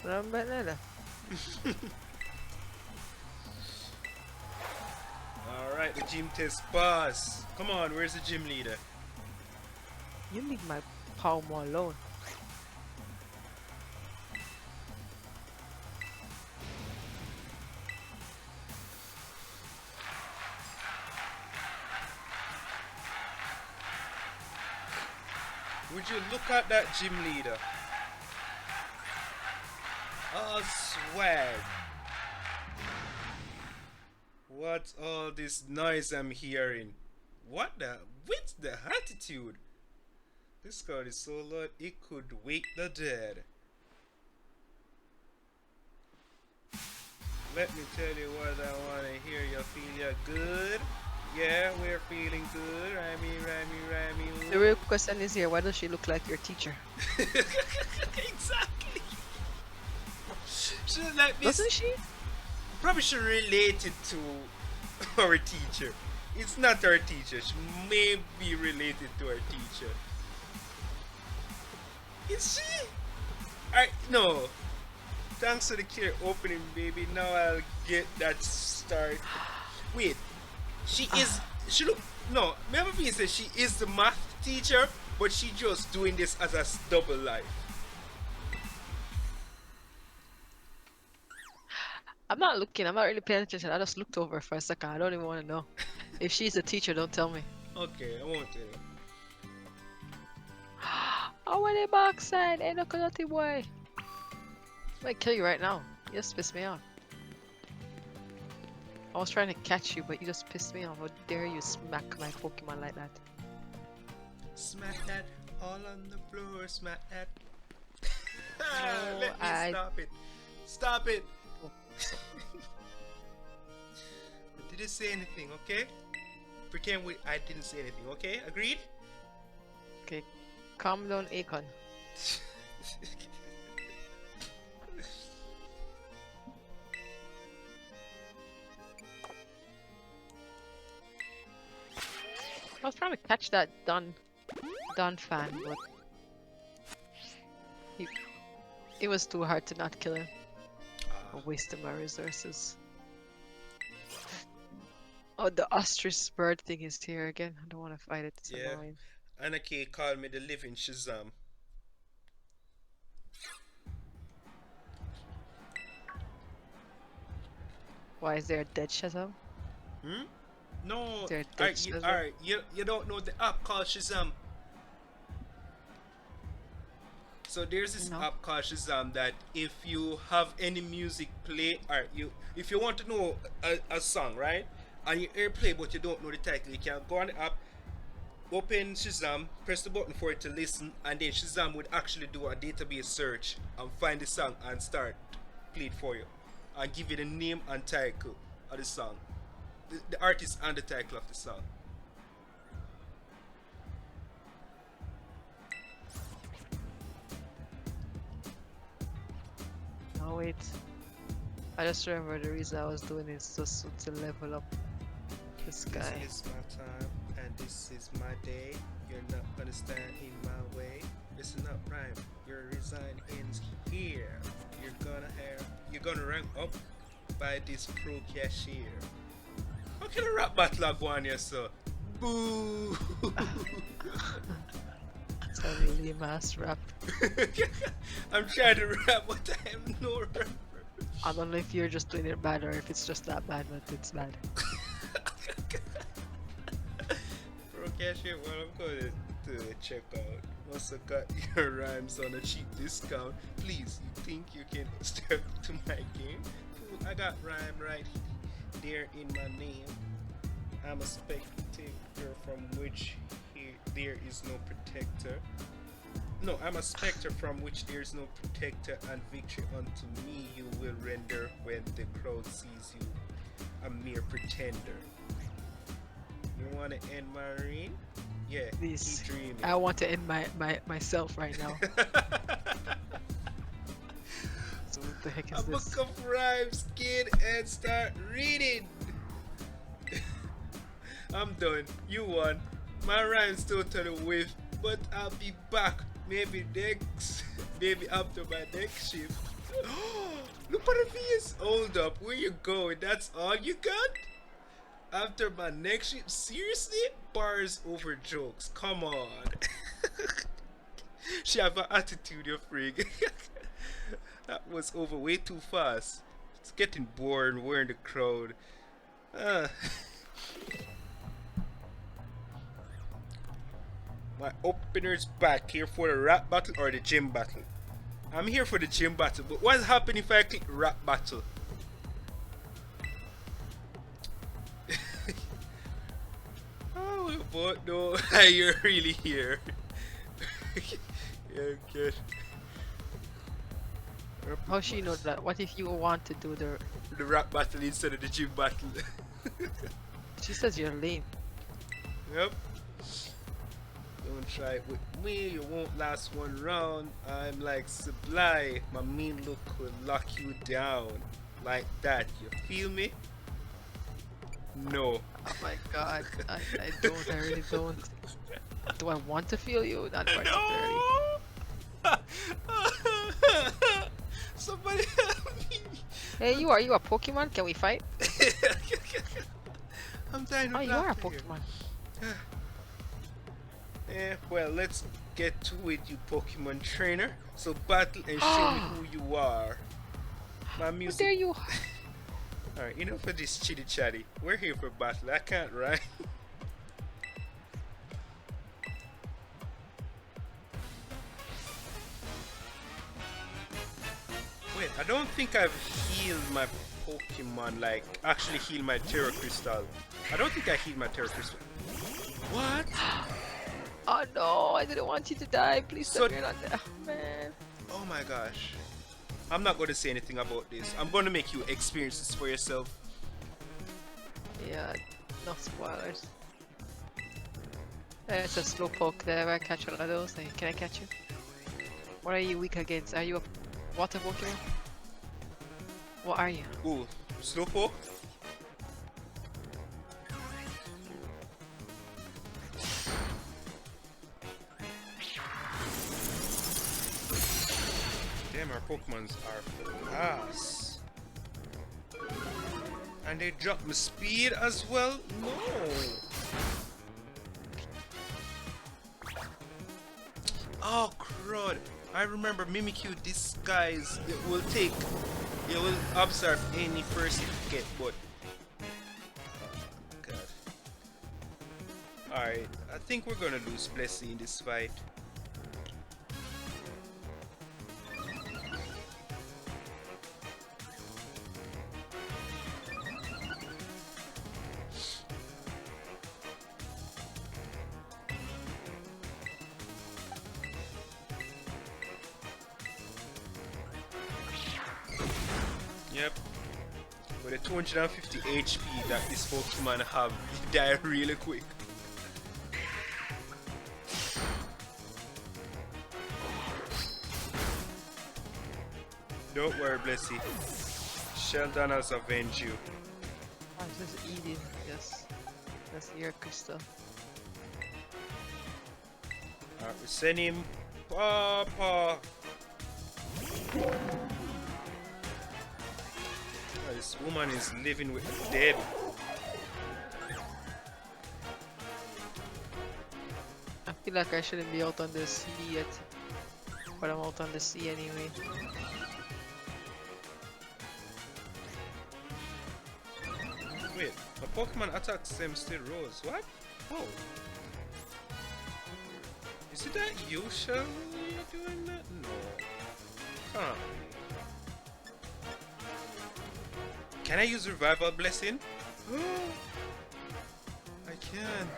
Alright, Alright, the gym test pass. Come on, where's the gym leader? you leave my palm alone. Would you look at that gym leader? Oh, swag. What's all this noise I'm hearing? What the? What's the attitude? This card is so loud it could wake the dead. Let me tell you what I wanna hear. You feel ya good? Yeah, we're feeling good. The real question is here, why does she look like your teacher? Exactly. She like this. Doesn't she? Probably she related to our teacher. It's not our teacher. She may be related to our teacher. Is she? I no. Thanks to the care opening, baby. Now I'll get that start. Wait, she is. She look. No, remember me said she is the math teacher, but she just doing this as a double life. I'm not looking, I'm not really paying attention. I just looked over for a second. I don't even want to know. If she's a teacher, don't tell me. Okay, I won't tell you. I want it backside. Ain't no naughty boy. I might kill you right now. You just pissed me off. I was trying to catch you, but you just pissed me off. How dare you smack my Pokemon like that? Smack that all on the floor. Smack that. No, Let me stop it. Stop it. I didn't say anything, okay? Pretend I didn't say anything, okay? Agreed? Okay, calm down, Akon. I was trying to catch that Don fan, but it was too hard to not kill him. I wasted my resources. Oh, the ostrich bird thing is here again. I don't want to fight it. It's annoying. Anarchy called me the living Shazam. Why is there a dead Shazam? Hmm? No. Is there a dead Shazam? Alright, you don't know the app called Shazam. So there's this app called Shazam that if you have any music play, or if you want to know a song, right, and you airplay but you don't know the title, you can go on the app, open Shazam, press the button for it to listen, and then Shazam would actually do a database search and find the song and start play it for you, and give you the name and title of the song, the artist and the title of the song. Oh wait. I just remember the reason I was doing it is just to level up this guy. This is my time and this is my day. You're not gonna stand in my way. Listen up, rhyme. Your resign ends here. You're gonna rank up by this pro cashier. How can a rap battle go on here, sir? Boo! It's a really mass rap. I'm trying to rap, but I am no rapper. I don't know if you're just doing it bad or if it's just that bad, but it's bad. Pro cashier, well, I'm going to check out. Must have got your rhymes on a cheap discount. Please, you think you can step to my game? Ooh, I got rhyme right there in my name. I'm a spectator from which there is no protector. No, I'm a specter from which there is no protector, and victory unto me you will render when the crowd sees you, a mere pretender. You want to end my reign? Yeah, Please. keep dreaming. I want to end myself right now. So what the heck is A this? book of rhymes, kid, and start reading. I'm done. You won. My rhymes totally whiff, but I'll be back. Maybe after my next shift. Look what it is. Hold up, where you going? That's all you got? After my next shift? Seriously? Bars over jokes. Come on. She have an attitude, you freak. That was over way too fast. It's getting bored. We're in the crowd. My opener's back. Here for the rap battle or the gym battle? I'm here for the gym battle, but what's happening if I click rap battle? Oh, we both know you're really here. Yeah, good. How she know that? What if you want to do The rap battle instead of the gym battle? She says you're lame. Yep. Don't try it with me, you won't last one round. I'm like Supply. My mean look will lock you down. Like that. You feel me? No. Oh my god. I don't, I really don't. Do I want to feel you? Not particularly. No! Somebody help me! Hey, are you a Pokemon? Can we fight? I'm dying of Oh, you are a laughter here. Pokemon. Well, let's get to it, you Pokemon trainer. So battle and show me who you are. My How music. dare you? Alright, enough of this chitty chatty. We're here for battle. I can't rhyme. Wait, I don't think I've healed my Pokemon, like, actually healed my Terra Crystal. I don't think I healed my Terra Crystal. What? Oh no, I didn't want you to die. Please So- tell me not that. Oh, man. Oh my gosh. I'm not going to say anything about this. I'm going to make you experience this for yourself. Yeah, no spoilers. It's a slowpoke there. I catch one of those. Hey, can I catch you? What are you weak against? Are you a water Pokemon? What are you? Ooh, Slowpoke? Damn, our Pokemons are fast. And they drop my speed as well? No. Oh, crud. I remember Mimikyu disguise. It will absorb any first hit you get, but. God. Alright, I think we're gonna lose Blessy in this fight. Yep. With the 250 HP that this Pokemon have, he die really quick. Don't worry, Blessy. Sheldon has avenged you. I'm just eating. Yes. That's your crystal. Alright, we send him Papa. This woman is living with the dead. I feel like I shouldn't be out on the sea yet. But I'm out on the sea anyway. Wait, a Pokemon attacks them still rose. What? Oh. Is it that you, Sheldon, you're doing that? No. Huh. Can I use Revival Blessing? I can.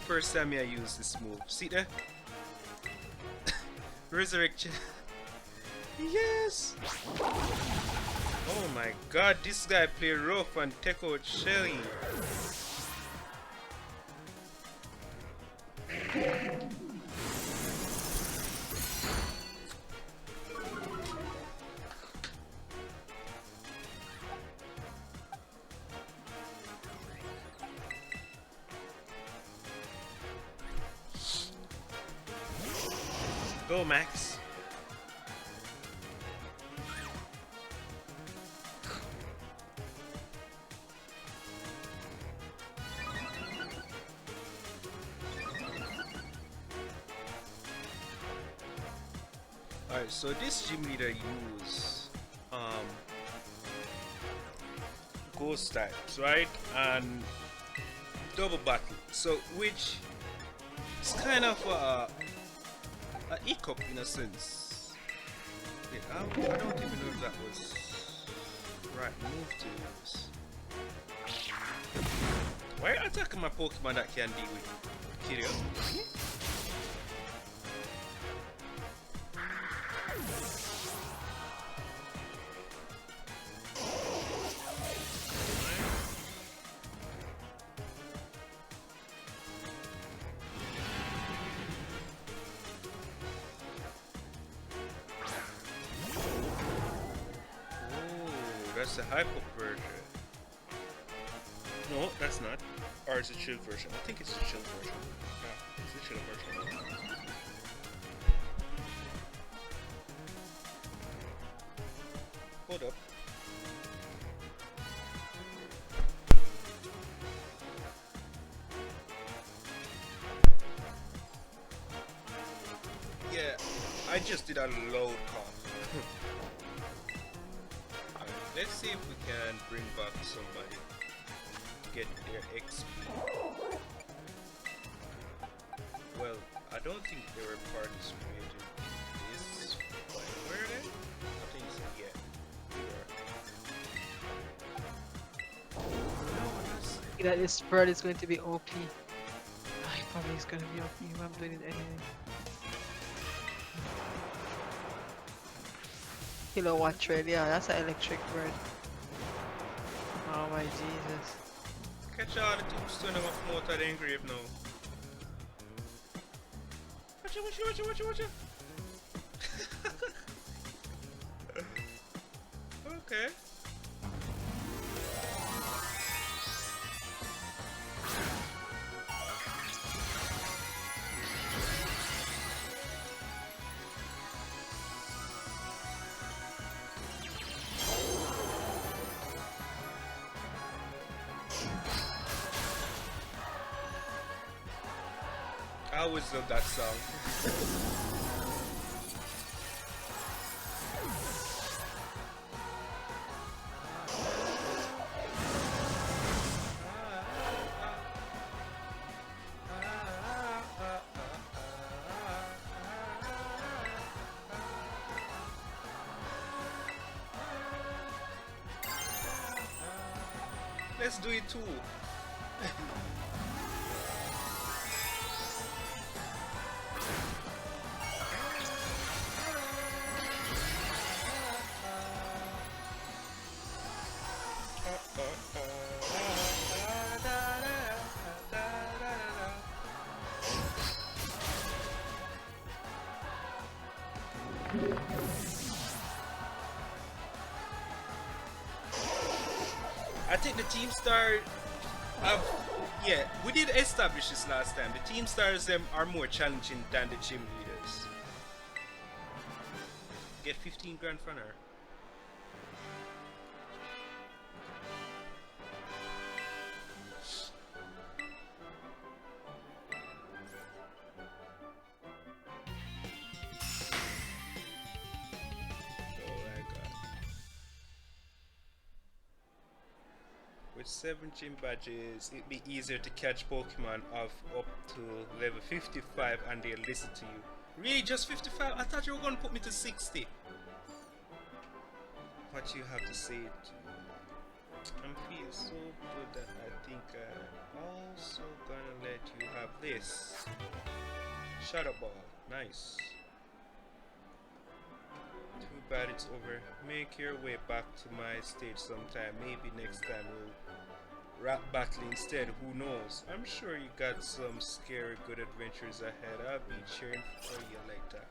First time I use this move. See there? Resurrection. Yes! Oh my god, this guy play rough and take out Shelly. Go, Max. Alright, so this gym leader use um ghost types, right? And double battle. So which is kind of a hiccup in a sense. Yeah, I don't even know if that was right move to use. Why are you attacking my Pokemon that can deal with Kirio? Oh, that's the hyper version. No, that's not. Or is it chill version? I think it's the chill version. Yeah, it's the chill version. Hold up. Yeah, I just did a load call. Let's see if we can bring back somebody to get their XP. Well, I don't think they were participating in this fight. Were they? I think so, yeah. They were. That this bird is going to be OP. I probably is going to be OP if I'm doing it anyway. Kilowatt trade, yeah, that's an electric bird. Oh my Jesus. Catch all the tombstone of a motor the engrave now. Watch it, watch it, watch it, watch it, watch it. Okay. I always love that song. Let's do it too. I think the team star, yeah, we did establish this last time. The team stars are more challenging than the gym leaders. Get 15 grand from her. With 7 gym badges, it'd be easier to catch Pokemon of up to level 55 and they'll listen to you. Really, just 55? I thought you were going to put me to 60. What you have to say to I'm feeling so good that I think I'm also gonna let you have this. Shadow Ball, nice. Too bad it's over. Make your way back to my stage sometime. Maybe next time we'll rap battle instead. Who knows? I'm sure you got some scary good adventures ahead. I'll be cheering for you like that.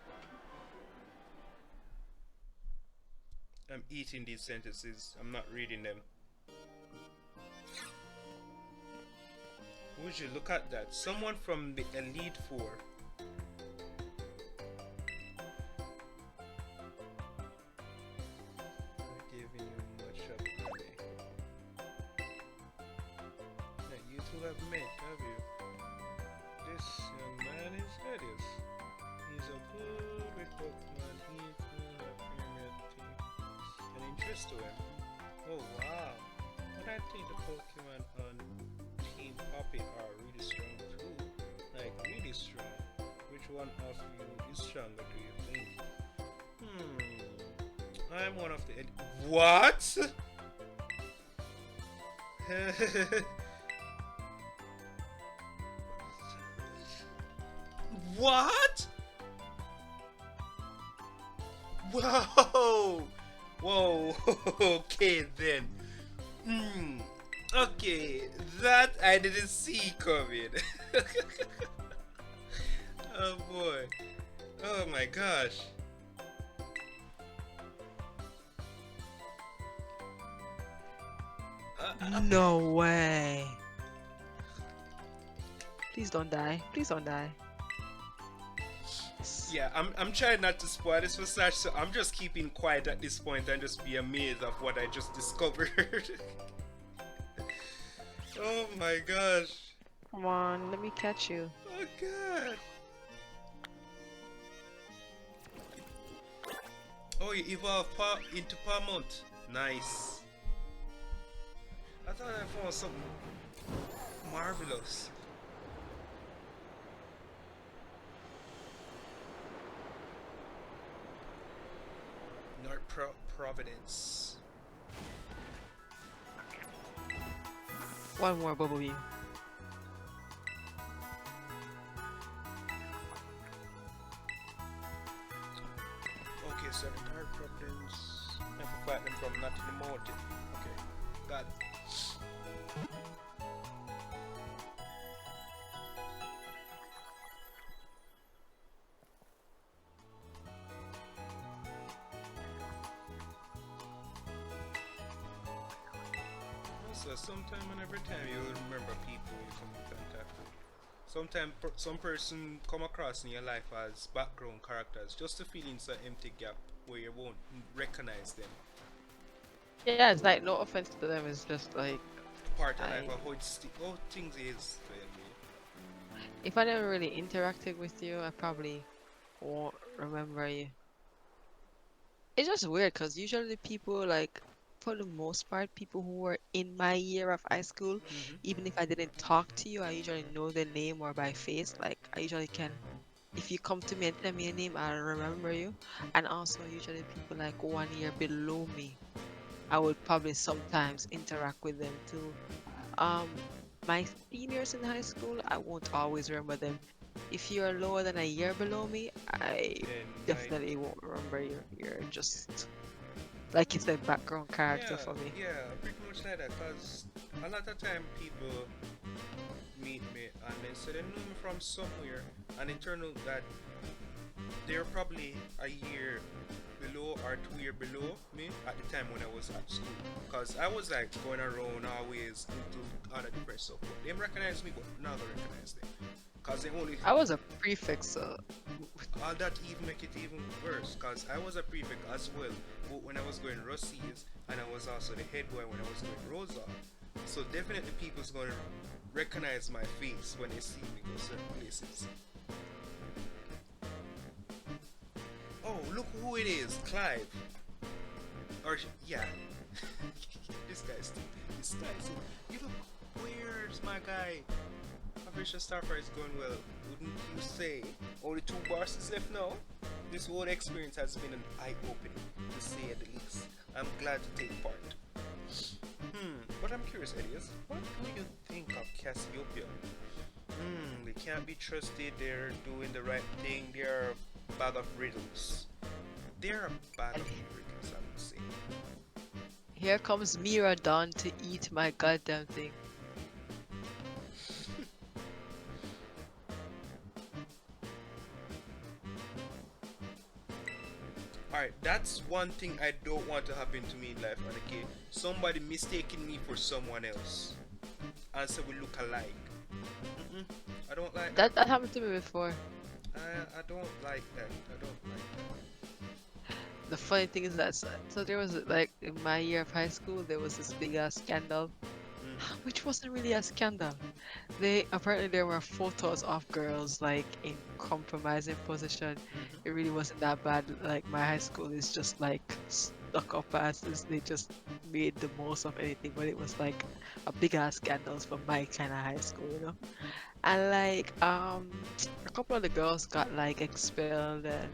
I'm eating these sentences. I'm not reading them. Would you look at that? Someone from the Elite Four. Have met, have you? This young man is Elias. He's a good with Pokemon. He interest to him. Oh wow. And I think the Pokemon on Team Poppy are really strong too. Like really strong. Which one of you is stronger do you think? I'm one of the what? What? Whoa! Whoa! Okay then. Hmm. Okay, that I didn't see coming. Oh boy. Oh my gosh. Okay. No way. Please don't die. Please don't die. Yes. Yeah, I'm trying not to spoil this for Sash, so I'm just keeping quiet at this point and just be amazed of what I just discovered. Oh my gosh. Come on, let me catch you. Oh god. Oh, you evolved into Paramount. Nice. I thought I found something marvelous. North Providence. One more bubble beam. Okay, so the North Providence. I have to fight them from not in the mountain. Okay, got it. So sometime and every time you will remember people you come in contact with. Sometimes some person come across in your life as background characters, just to fill in some empty gap where you won't recognize them. Yeah, it's like no offense to them. It's just like Part of life, I. how how things is. If I never really interacted with you, I probably won't remember you. It's just weird because usually people like, for the most part, people who were in my year of high school, even if I didn't talk to you, I usually know their name or by face. Like I usually can. If you come to me and tell me your name, I'll remember you. And also usually people like 1 year below me, I would probably sometimes interact with them too. Um, my seniors in high school, I won't always remember them. If you're lower than a year below me, I Then like definitely won't remember you. You're just like you said, background character yeah, for me. yeah, pretty much like that. Cause a lot of time people meet me and they say they knew me from somewhere, and it turned out that they're probably a year below or 2 year below me at the time when I was at school. Cause I was like going around always into other different stuff. But they recognize me, but now they recognize them. Cause they only I was a prefix, so all that even make it even worse. Cause I was a prefect as well, but when I was going Rossies, and I was also the head boy when I was going Rosa. So definitely people's gonna recognize my face when they see me go certain places. Oh, look who it is, Clive. Or yeah, this guy's this guy's. You look, where's my guy? Operation Starfire is going well, wouldn't you say? Only 2 bars is left now. This whole experience has been an eye-opening, to say the least. I'm glad to take part. But I'm curious, Elias, what do you think of Cassiopeia? They can't be trusted, they're doing the right thing, they're a bag of riddles. They're a bag of riddles, I would say. here comes Mira Dawn to eat my goddamn thing. Alright, that's one thing I don't want to happen to me in life, okay? Somebody mistaking me for someone else. And so we look alike. Mm-mm, I don't like that. That happened to me before. I don't like that. I don't like The funny thing is that so there was like in my year of high school there was this big ass scandal, that. which wasn't really a scandal. They apparently there were photos of girls like in compromising position. It really wasn't that bad. Like my high school is just like stuck up asses. They just made the most of anything, but it was like a big ass scandals for my kind of high school, you know. And like a couple of the girls got like expelled and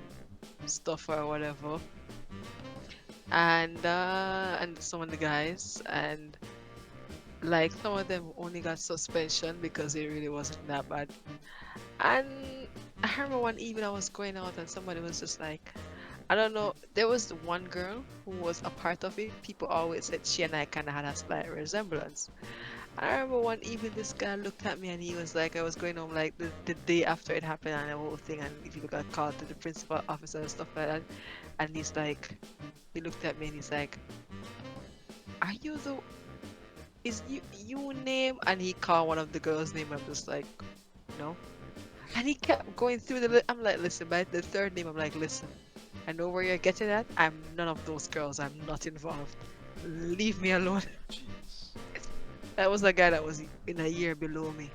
stuff or whatever, and some of the guys, and like some of them only got suspension because it really wasn't that bad. And I remember one evening I was going out and somebody was just like, I don't know, there was the one girl who was a part of it. People always said she and I kind of had a slight resemblance. I remember one evening this guy looked at me and he was like, I was going home like the day after it happened and the whole thing, and if you got called to the principal officer and stuff like that, and he's like, he looked at me and he's like, are you the, is you name? And he called one of the girls' name. I'm just like, no. And he kept going through I'm like, listen, by the third name, I'm like, listen, I know where you're getting at. I'm none of those girls. I'm not involved. Leave me alone. Jeez. That was a guy that was in a year below me.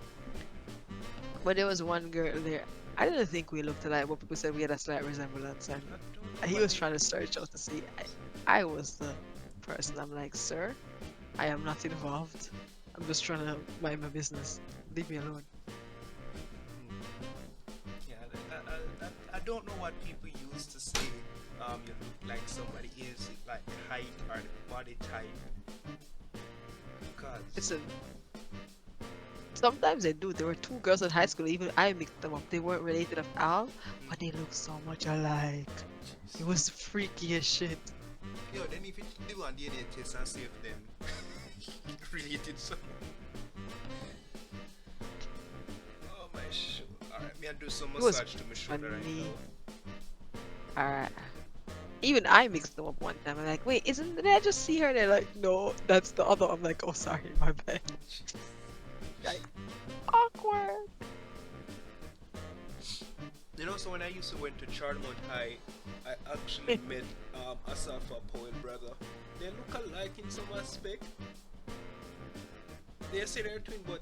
But there was one girl there. I didn't think we looked alike, but people said we had a slight resemblance, and I don't know he what was they. trying to search out to see. I was the person. I'm like, sir, I am not involved. I'm just trying to mind my business. Leave me alone. Hmm. Yeah, I don't know what people use to say you look like somebody. Is it like the height or the body type? Because Listen, sometimes they do. There were two girls in high school. Even I mixed them up. They weren't related at all, but they looked so much alike. It was freaky as shit. yo, then if you do one DNA test and see if them related, so oh my shoulder. Alright, me I do some It was massage to my shoulder right funny. now. Alright. Even I mixed them up one time. I'm like, wait, isn't did I just see her? They're like, no, that's the other. I'm like, oh, sorry, my bad. Jeez. Like, awkward. You know, so when I used to went to Charlemont High, I actually met Asafa Powell brother. They look alike in some aspect. They say they're twin, but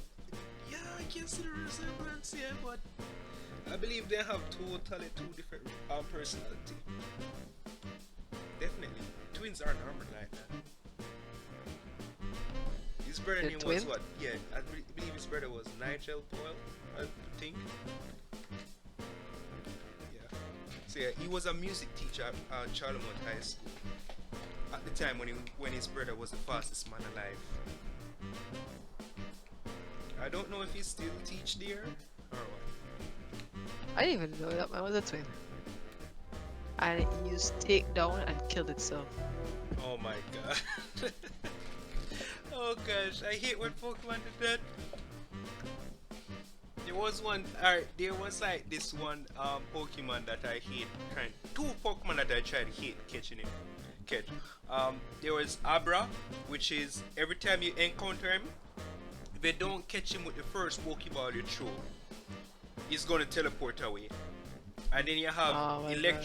yeah, I can see the resemblance here, but I believe they have totally two different personality. Definitely, twins are normal like that. His brother The name was twins? what? Yeah, I believe his brother was Nigel Powell. I think. Yeah. So yeah, he was a music teacher at Charlemont High School at the time when his brother was the fastest man alive. I don't know if he still teach there or what. I didn't even know that man was a twin. And it used takedown and killed itself. Oh my god. Oh gosh, I hate when Pokemon did that. There was one, there was like this one Pokemon that I hate trying. Two Pokemon that I tried hate catching him. Catch. There was Abra, which is every time you encounter him, if you don't catch him with the first Pokeball you throw, he's gonna teleport away. And then you have Oh my god.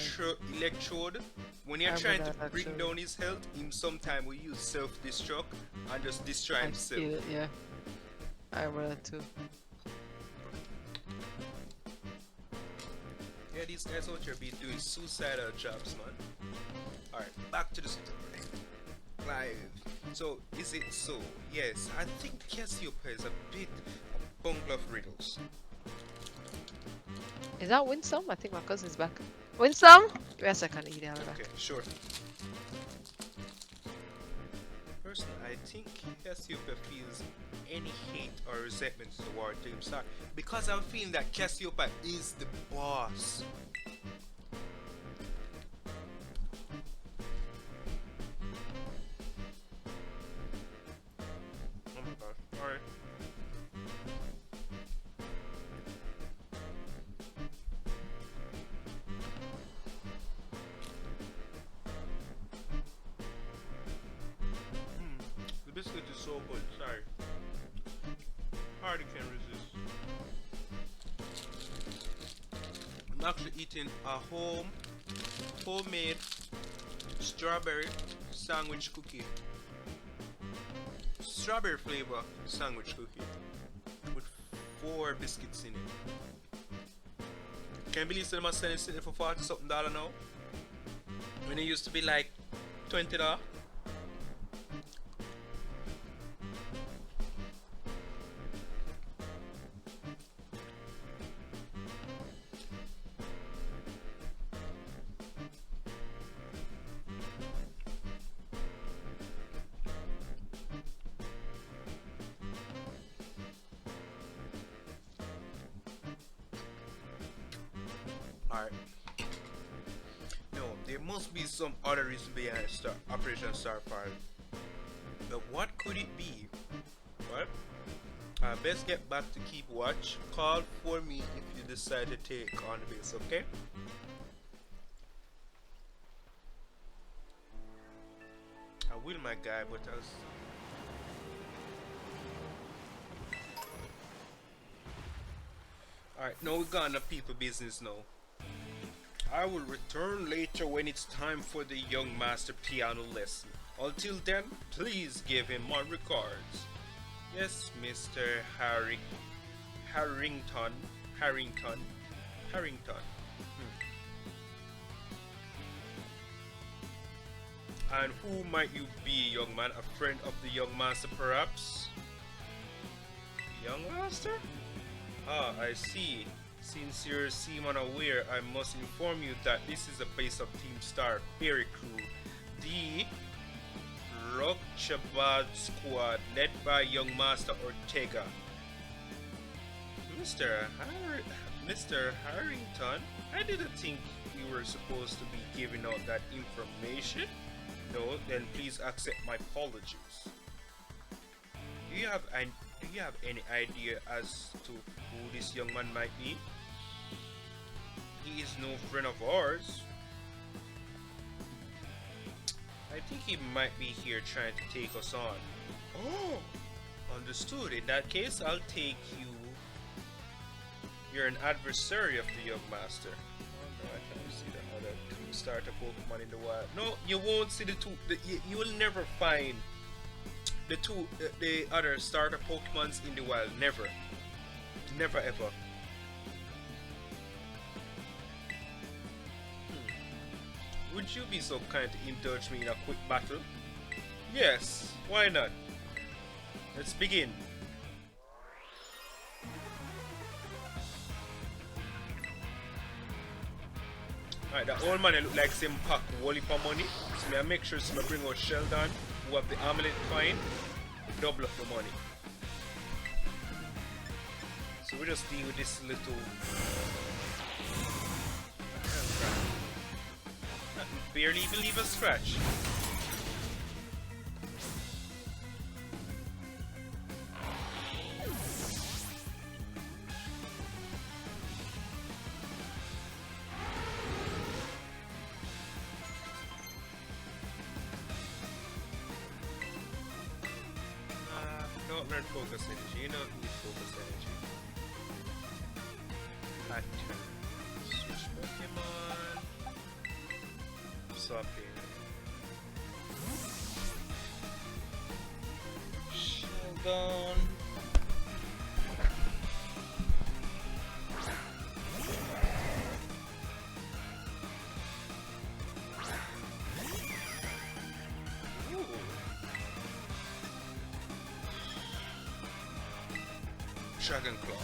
Electrode. When I you're remember trying to that bring actually. down his health, him sometime will use self-destruct and just destroy I himself. feel it, yeah. I remember that too. Yeah, these guys out here be doing suicidal jobs, man. Alright, back to the story. Live. So, is it so? Yes, I think Cassiopeia is a bit a bungle of riddles. Is that Winsome? I think my cousin's back. Winsome? Give me a second, eat out. Okay, sure. Personally, I think Cassiopeia feels any hate or resentment toward Team Star because I'm feeling that Cassiopeia is the boss. Oh my gosh. Alright. The biscuit is so good. Sorry. Hardly can resist. I'm actually eating a homemade strawberry sandwich cookie. Strawberry flavor sandwich cookie with 4 biscuits in it. Can't believe them are selling it for $40 something now. When it used to be like $20. Alright. No, there must be some other reason behind Operation Starfire. But what could it be? Well, best get back to keep watch. Call for me if you decide to take on the base, okay? I will, my guy, but as alright, now we're gonna people business now. I will return later when it's time for the young master piano lesson. Until then, please give him my regards. Yes, Mr. Harrington. Harrington. Harrington. And who might you be, young man? A friend of the young master, perhaps? Young master? Ah, I see. Since you seem unaware, I must inform you that this is a base of Team Star Fairy Crew, the Rockchabad squad, led by young master Ortega. Mr. Harrington, I didn't think we were supposed to be giving out that information. No, then please accept my apologies. Do you have any idea as to who this young man might be? He is no friend of ours. I think he might be here trying to take us on. Oh, understood. In that case, I'll take you. You're an adversary of the young master. Oh no, I can't see the other two starter Pokemon in the wild. No, you won't see the two. You will never find the other starter Pokemons in the wild. Never. Never ever. Would you be so kind to indulge me in a quick battle? Yes, why not? Let's begin. Alright, the old man look like some pack wally for money. So I make sure I bring out Sheldon, who have the amulet coin, double up the money. So we just deal with this little barely even leave a scratch. Don't learn focus energy. You don't need focus energy. Pattern. Switch Pokemon. Swap in. Sheldon. Dragon Claw.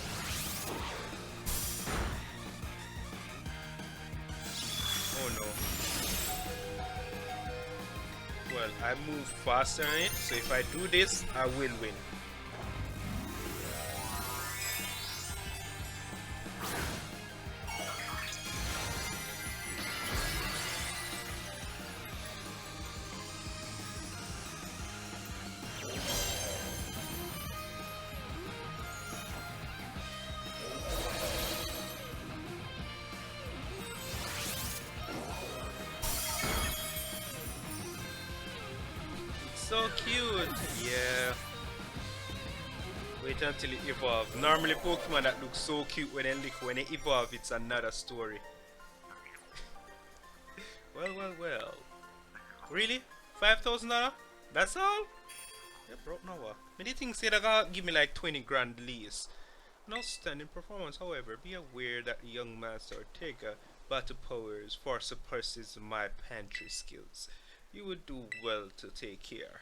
Oh no. Well, I move faster on it, so if I do this, I will win. So cute! Yeah. Wait until it evolves. Normally Pokemon that look so cute when they evolve, it's another story. Well. Really? $5,000? That's all? Yeah, bro, no what? Many things say they're gonna give me like 20 grand lease. An outstanding performance, however, be aware that young master Ortega battle powers far surpasses my pantry skills. You would do well to take care.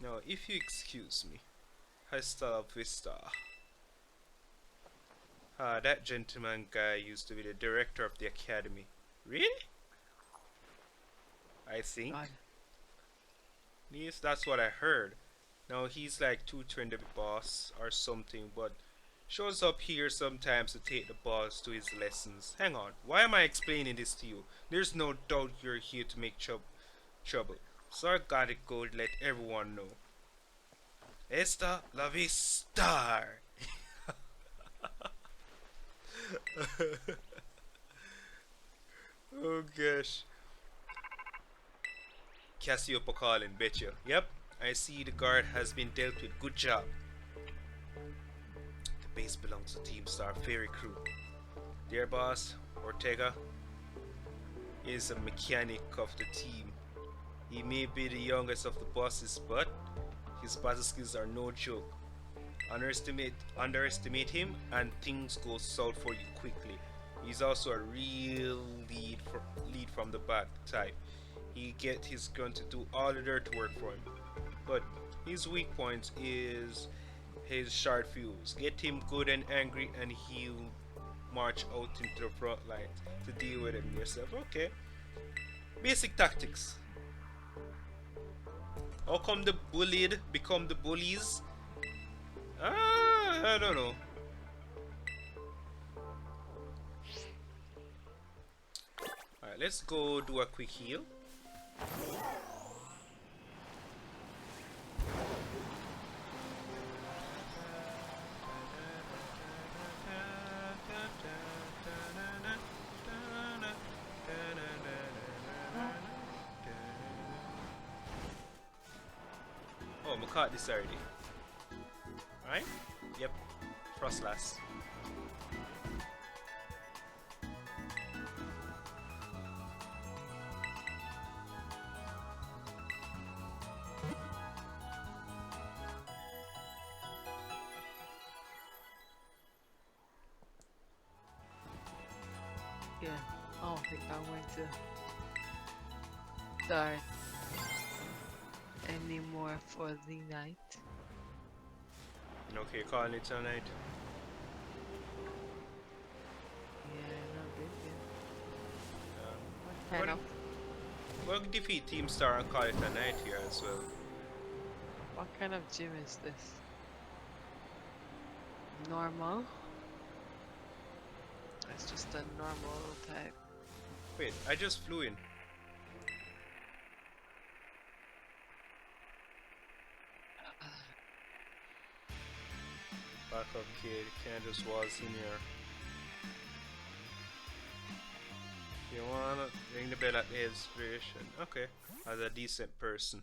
Now, if you excuse me, hasta la vista. Ah, that gentleman guy used to be the director of the academy. Really? I think. God. Yes, that's what I heard. Now he's like tutoring the boss or something, but shows up here sometimes to take the boss to his lessons. Hang on, why am I explaining this to you? There's no doubt you're here to make trouble. So I gotta go let everyone know. Esta la vista. Oh gosh. Cassiopeia calling, betcha. Yep, I see the guard has been dealt with. Good job. The base belongs to Team Star Ferry Crew. Their boss, Ortega, is a mechanic of the team. He may be the youngest of the bosses, but his battle skills are no joke. Underestimate him and things go south for you quickly. He's also a real lead from the bad type. He get his gun to do all the dirty work for him. But his weak point is his short fuse. Get him good and angry and he'll march out into the front line to deal with him yourself. Okay. Basic tactics. How come the bullied become the bullies? I don't know. Alright, let's go do a quick heal. Oh, I caught this already. Right? Yep. Frostlass. Yeah. I don't think I'm going to start anymore for the night. Okay, calling it tonight. Yeah, no big deal. What Kind of. We'll defeat Team Star and call it a night here as well. What kind of gym is this? Normal? It's just a normal type. Wait, I just flew in. Back up, kid. Can't just waltz in here. You wanna ring the bell at the inspiration? Okay, as a decent person.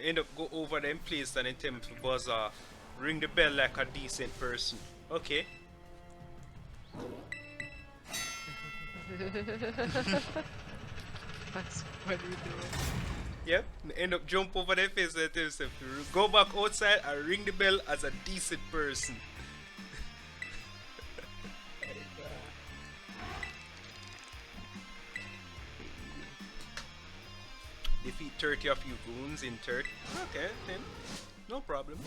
End up go over them place and then tell me to buzz off. Ring the bell like a decent person. Okay. That's what you doing. Yep. End up jump over their face and tell yourself to go back outside and ring the bell as a decent person. Defeat 30 of you goons in 30. Okay, then. No problem.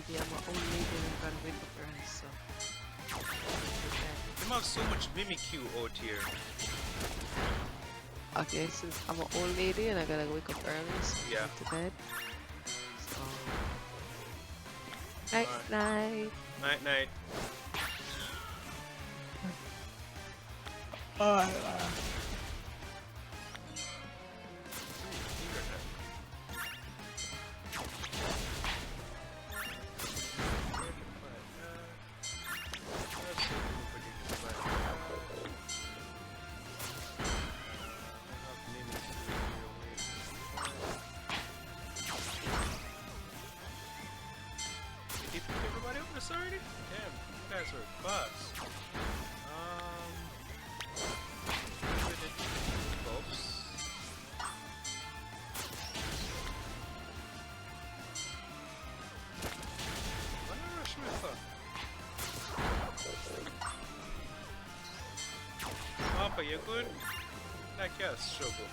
Yeah, I'm an old lady and gotta wake up early, so. They have so much mimicry out here. Okay, since I'm an old lady and I gotta wake up early, so I Yeah. go to bed. So. Night, night. Night, night. Did you pick everybody up this already? Damn, you guys are fast. Where did you folks? Why not rush me for? you good? Like, yeah, struggle.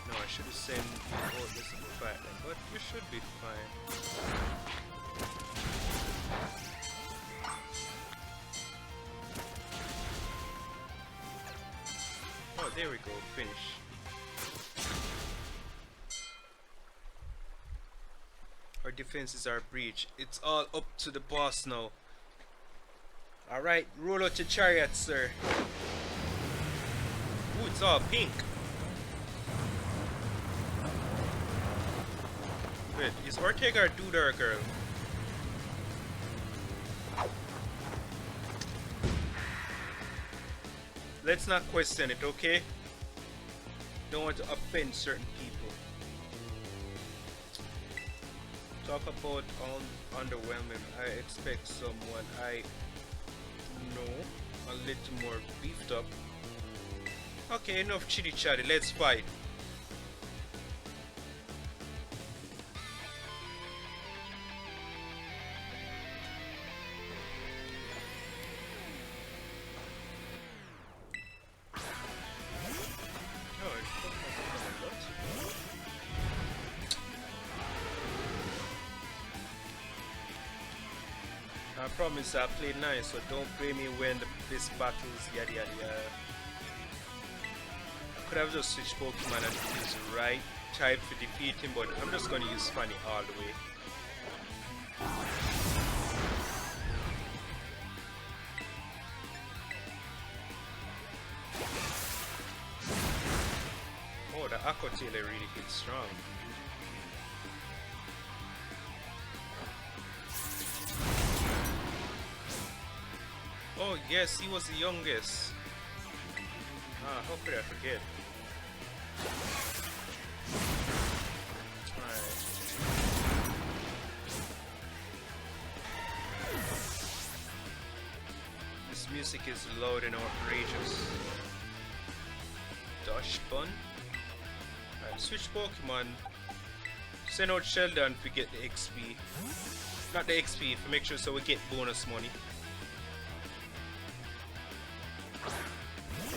No, I should have sent you out this fight then, but you should be fine. Oh, there we go, finish. Our defenses are breached. It's all up to the boss now. Alright, roll out your chariot, sir. Ooh, it's all pink. Wait, is Ortega a dude or a girl? Let's not question it, okay? Don't want to offend certain people. Talk about underwhelming. I expect someone I know a little more beefed up. Okay, enough chitty chatty, let's fight. I promise I played nice, so don't blame me when this battles yada yada yada. I could have just switched Pokemon and used the right type to defeat him, but I'm just gonna use Fanny all the way. Oh, the Aqua Tailor really hits strong. Oh yes, he was the youngest. Ah, how could I forget? Alright. This music is loud and outrageous. Dash Bun. Alright, switch Pokemon. Send out Sheldon to get the XP. Not the XP, to make sure so we get bonus money.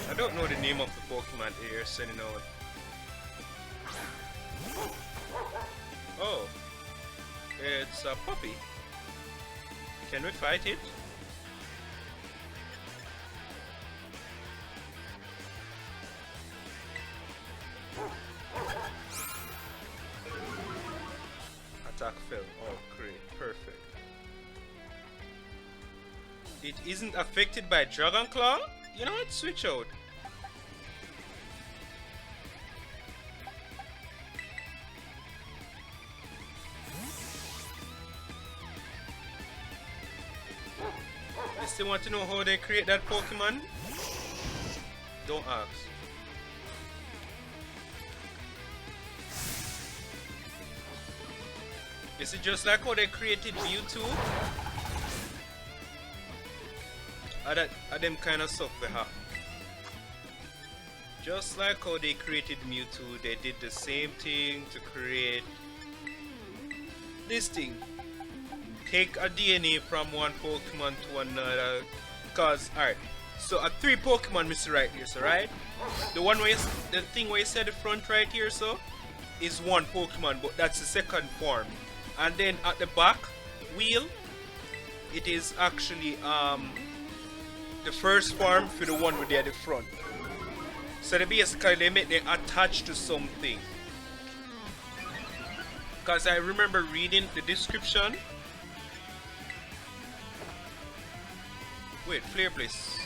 I don't know the name of the Pokemon that you're sending out. Oh, it's a puppy. Can we fight it? Attack fell. Oh, great, perfect. It isn't affected by Dragon Claw? You know what? Switch out. I still want to know how they create that Pokemon? Don't ask. Is it just like how they created Mewtwo? Are them kind of stuff they have? Just like how they created Mewtwo, they did the same thing to create this thing. Take a DNA from one Pokemon to another. Cause alright, so a 3 Pokemon missing right here, so right? The one where the thing where you see at the front right here, so is one Pokemon, but that's the second form. And then at the back wheel, it is actually the first form for the one with the at the front. So they basically they make them attached to something. Cause I remember reading the description. Wait, Flare Bliss.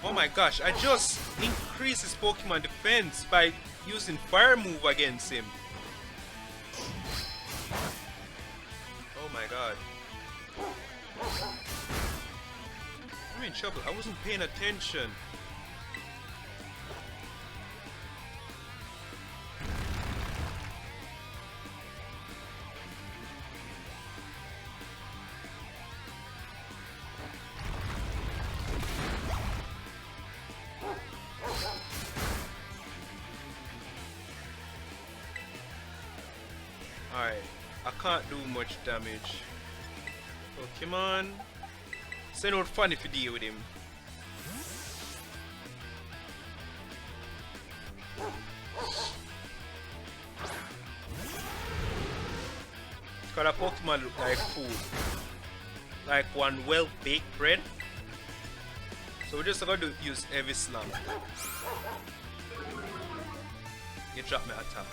Oh my gosh, I just increased his Pokemon defense by using Fire move against him. Oh my god. I'm in trouble. I wasn't paying attention. Alright, I can't do much damage. Pokemon. It's not fun if you deal with him. Cause a Pokemon look like food. Like one well-baked bread. So we're just gonna use heavy slam. You drop me attack.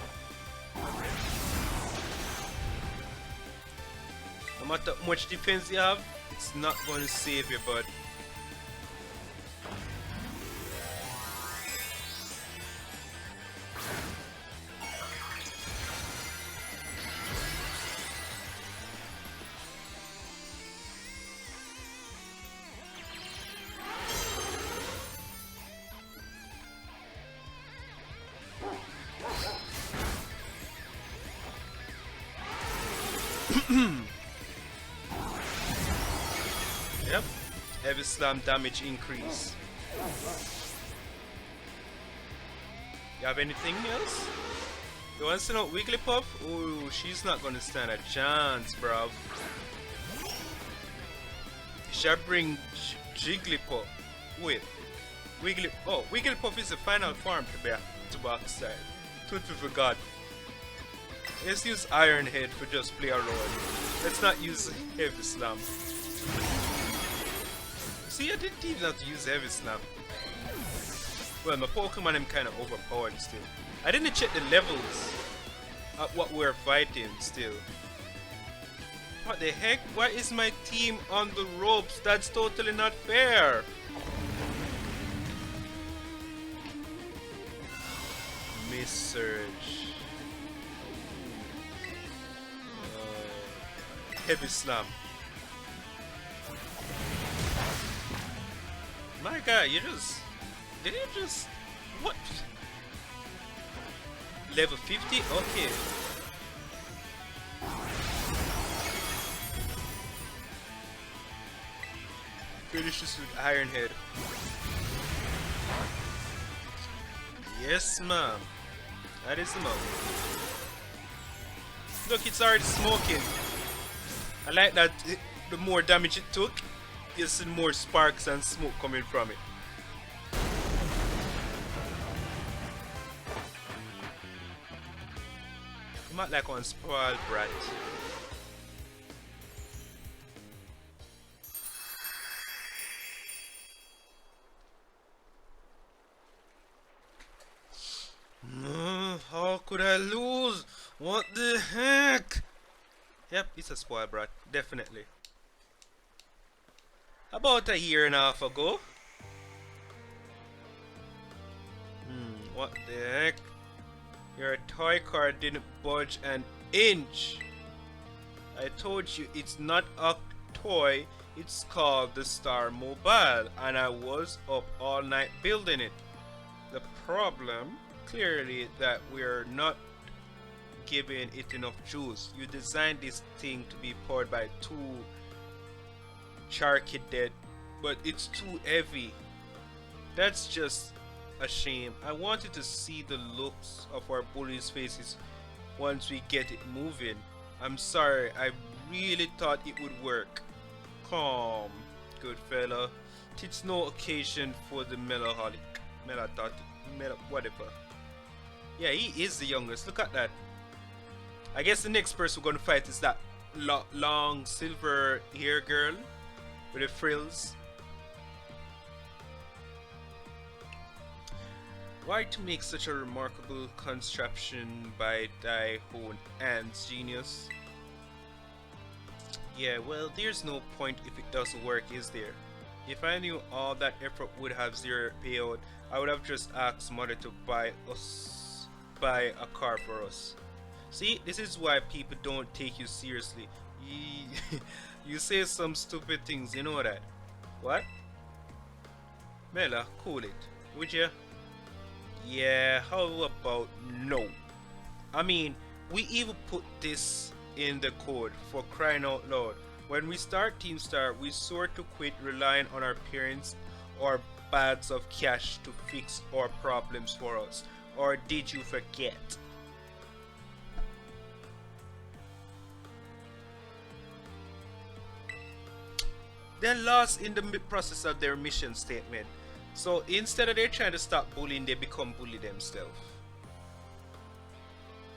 No matter how much defense you have, it's not going to save you, bud. Yep, heavy slam damage increase. You have anything else? You want to send out Wigglypuff? Oh, she's not gonna stand a chance, bruv. You should bring Jigglypuff. Wait, Wigglypuff is the final form to backside. Totally forgot. Let's use Iron Head for just play around. Let's not use Heavy Slam. See, I didn't even have to use Heavy Slam. Well, my Pokemon am kind of overpowered still. I didn't check the levels at what we're fighting still. What the heck? Why is my team on the ropes? That's totally not fair. Miss Surge. Heavy Slam. My God, you just... Did you just... What? Level 50? Okay. Finish this with Iron Head. Yes, ma'am. That is the moment. Look, it's already smoking. I like that the more damage it took, you see more sparks and smoke coming from it. You might like one spoiled brat. How could I lose? What the heck? Yep, it's a spoiled brat, definitely. About a year and a half ago. What the heck? Your toy car didn't budge an inch. I told you it's not a toy, it's called the Star Mobile, and I was up all night building it. The problem, clearly, that we're not giving it enough juice. You designed this thing to be powered by two Charcadet, but it's too heavy. That's just a shame. I wanted to see the looks of our bullies' faces once we get it moving. I'm sorry, I really thought it would work. Calm, good fella. It's no occasion for the melancholic. Whatever. Yeah, he is the youngest. Look at that. I guess the next person we're gonna fight is that long silver hair girl with the frills. Why to make such a remarkable contraption by thy own hands, genius? Yeah, well, there's no point if it doesn't work, is there? If I knew all that effort would have zero payout, I would have just asked mother to buy a car for us. See, this is why people don't take you seriously. You say some stupid things, you know that. What? Mela, cool it, would ya? Yeah, how about no? I mean, we even put this in the code, for crying out loud. When we start Team Star, we sort to quit relying on our parents or bags of cash to fix our problems for us. Or did you forget? They're lost in the process of their mission statement. So instead of they trying to stop bullying, they become bully themselves.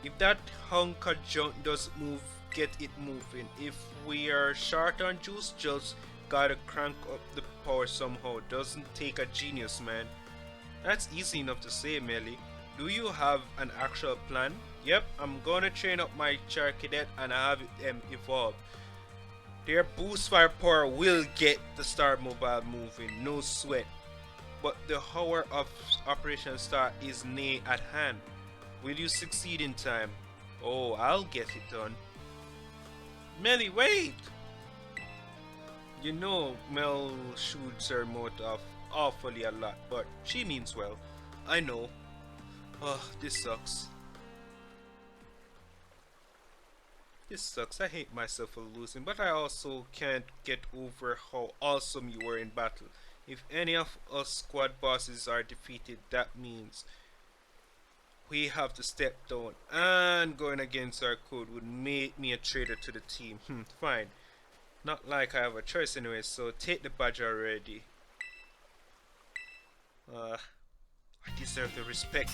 If that hunk of junk doesn't move, get it moving. If we are short on juice, just gotta crank up the power somehow. Doesn't take a genius, man. That's easy enough to say, Melly. Do you have an actual plan? Yep, I'm gonna train up my Char Cadet and have them evolve. Their boost firepower will get the Star Mobile moving, no sweat. But the hour of Operation Star is near at hand. Will you succeed in time? Oh, I'll get it done. Melly, wait! You know Mel shoots her mouth off awfully a lot, but she means well. I know. Oh, this sucks. This sucks. I hate myself for losing, but I also can't get over how awesome you were in battle. If any of us squad bosses are defeated, that means we have to step down, and going against our code would make me a traitor to the team. Fine. Not like I have a choice anyway, so take the badge already. I deserve the respect.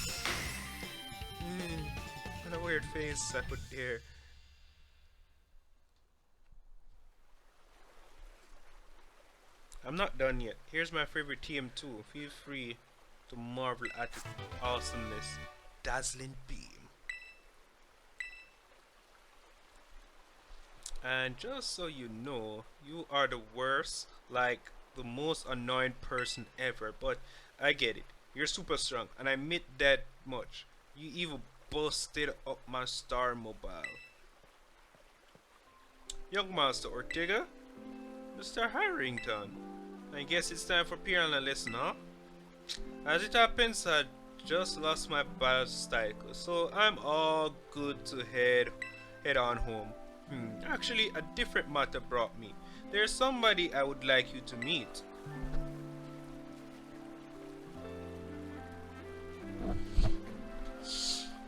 And a weird face I put there. I'm not done yet. Here's my favorite team too. Feel free to marvel at its awesomeness. Dazzling beam. And just so you know, you are the worst, like the most annoying person ever, but I get it. You're super strong, and I admit that much. You even busted up my Star Mobile. Young Master Ortega? Mr. Harrington. I guess it's time for piano lesson, huh? As it happens, I just lost my bicycle, so I'm all good to head on home. Actually, a different matter brought me. There's somebody I would like you to meet.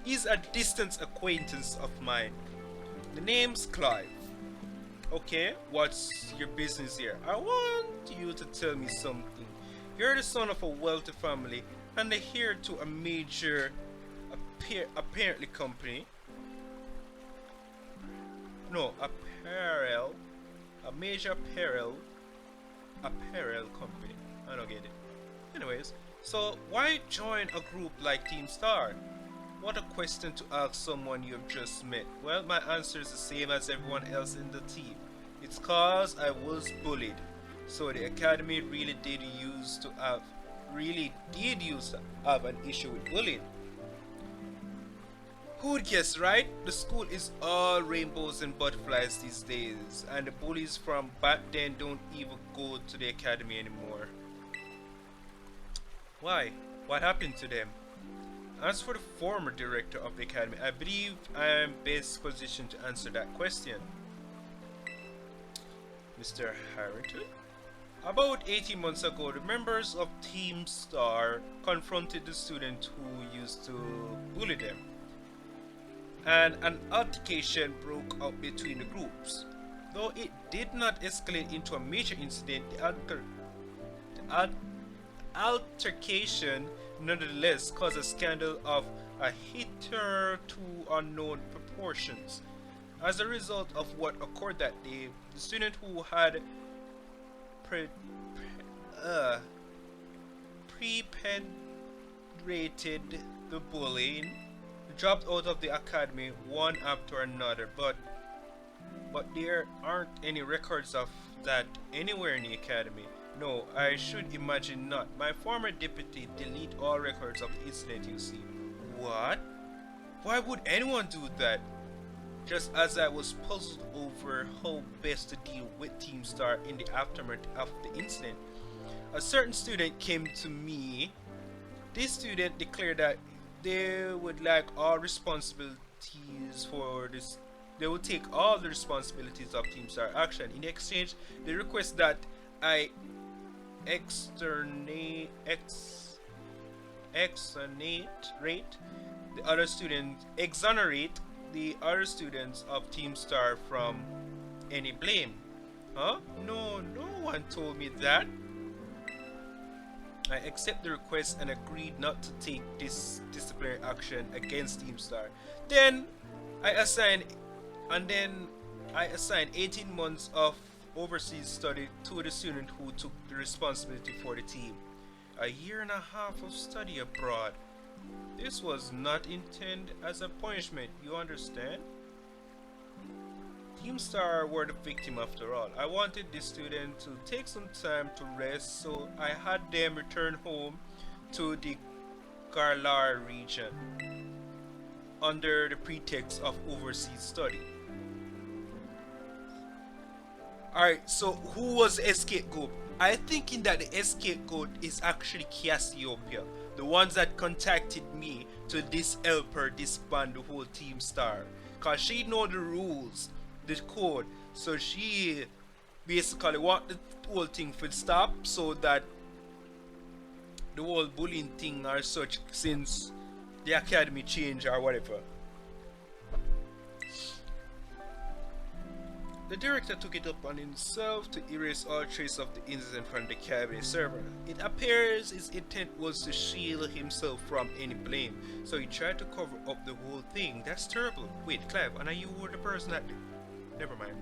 He's a distant acquaintance of mine. The name's Clive. Okay, what's your business here? I want you to tell me something. You're the son of a wealthy family and the heir to a major apparently company. No, apparel. A major apparel company. I don't get it. Anyways, so why join a group like Team Star? What a question to ask someone you've just met. Well, my answer is the same as everyone else in the team. It's cause I was bullied. So the academy really did used to have an issue with bullying. Who'd guess, right? The school is all rainbows and butterflies these days, and the bullies from back then don't even go to the academy anymore. Why? What happened to them? As for the former director of the academy, I believe I am best positioned to answer that question. Mr. Harrington? About 18 months ago, the members of Team Star confronted the student who used to bully them, and an altercation broke out between the groups. Though it did not escalate into a major incident, the altercation nonetheless caused a scandal of a hitherto unknown proportions. As a result of what occurred that day, the student who had perpetrated the bullying dropped out of the academy one after another, but there aren't any records of that anywhere in the academy. No, I should imagine not. My former deputy delete all records of the incident, you see. What? Why would anyone do that? Just as I was puzzled over how best to deal with Team Star in the aftermath of the incident, a certain student came to me. This student declared that they would like all responsibilities for this. They would take all the responsibilities of Team Star action. In exchange, they request that I exonerate the other students of Team Star from any blame. Huh? No, no one told me that. I accept the request and agreed not to take this disciplinary action against Team Star. Then I assigned and then I assigned 18 months of overseas study to the student who took the responsibility for the team. A year and a half of study abroad. This was not intended as a punishment, you understand? Team Star were the victim after all. I wanted the student to take some time to rest, so I had them return home to the Garlar region under the pretext of overseas study. Alright, so who was the scapegoat? I thinking that the scapegoat is actually Cassiopeia, the ones that contacted me to help her disband the whole Team Star. Cause she know the rules, the code, so she basically want the whole thing to stop so that the whole bullying thing or such since the academy change or whatever. The director took it upon himself to erase all trace of the incident from the cabinet server. It appears his intent was to shield himself from any blame, so he tried to cover up the whole thing. That's terrible. Wait, Clive, and you were the person that did. Never mind.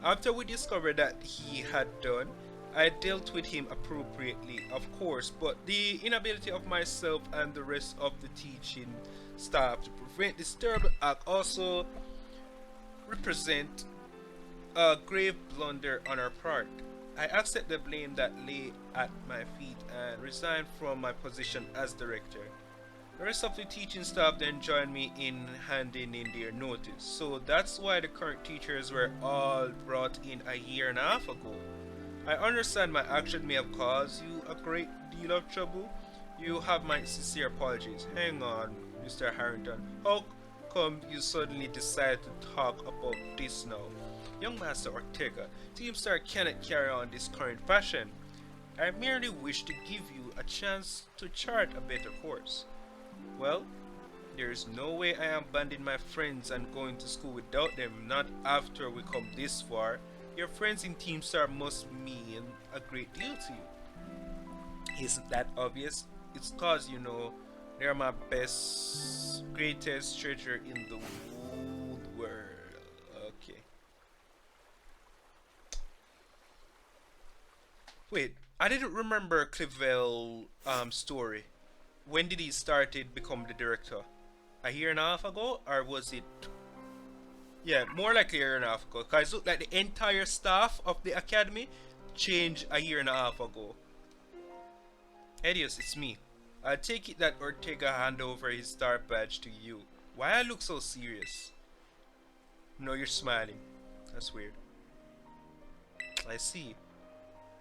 After we discovered that he had done, I dealt with him appropriately, of course, but the inability of myself and the rest of the teaching staff to prevent this terrible act also represent a grave blunder on our part. I accept the blame that lay at my feet and resigned from my position as director. The rest of the teaching staff then joined me in handing in their notice. So that's why the current teachers were all brought in a year and a half ago. I understand my action may have caused you a great deal of trouble. You have my sincere apologies. Hang on, Mr. Harrington. How come you suddenly decided to talk about this now? Young Master Ortega, Team Star cannot carry on this current fashion. I merely wish to give you a chance to chart a better course. Well, there is no way I am abandoning my friends and going to school without them, not after we come this far. Your friends in Team Star must mean a great deal to you. Isn't that obvious? It's cause you know they're my best, greatest treasure in the whole world. Okay. Wait, I didn't remember Clivell story. When did he started become the director? A year and a half ago, or was it? Yeah, more likely a year and a half ago. Cause it looked like the entire staff of the academy changed a year and a half ago. Edius, it's me. I take it that Ortega hand over his star badge to you. Why I look so serious? No, you're smiling. That's weird. I see.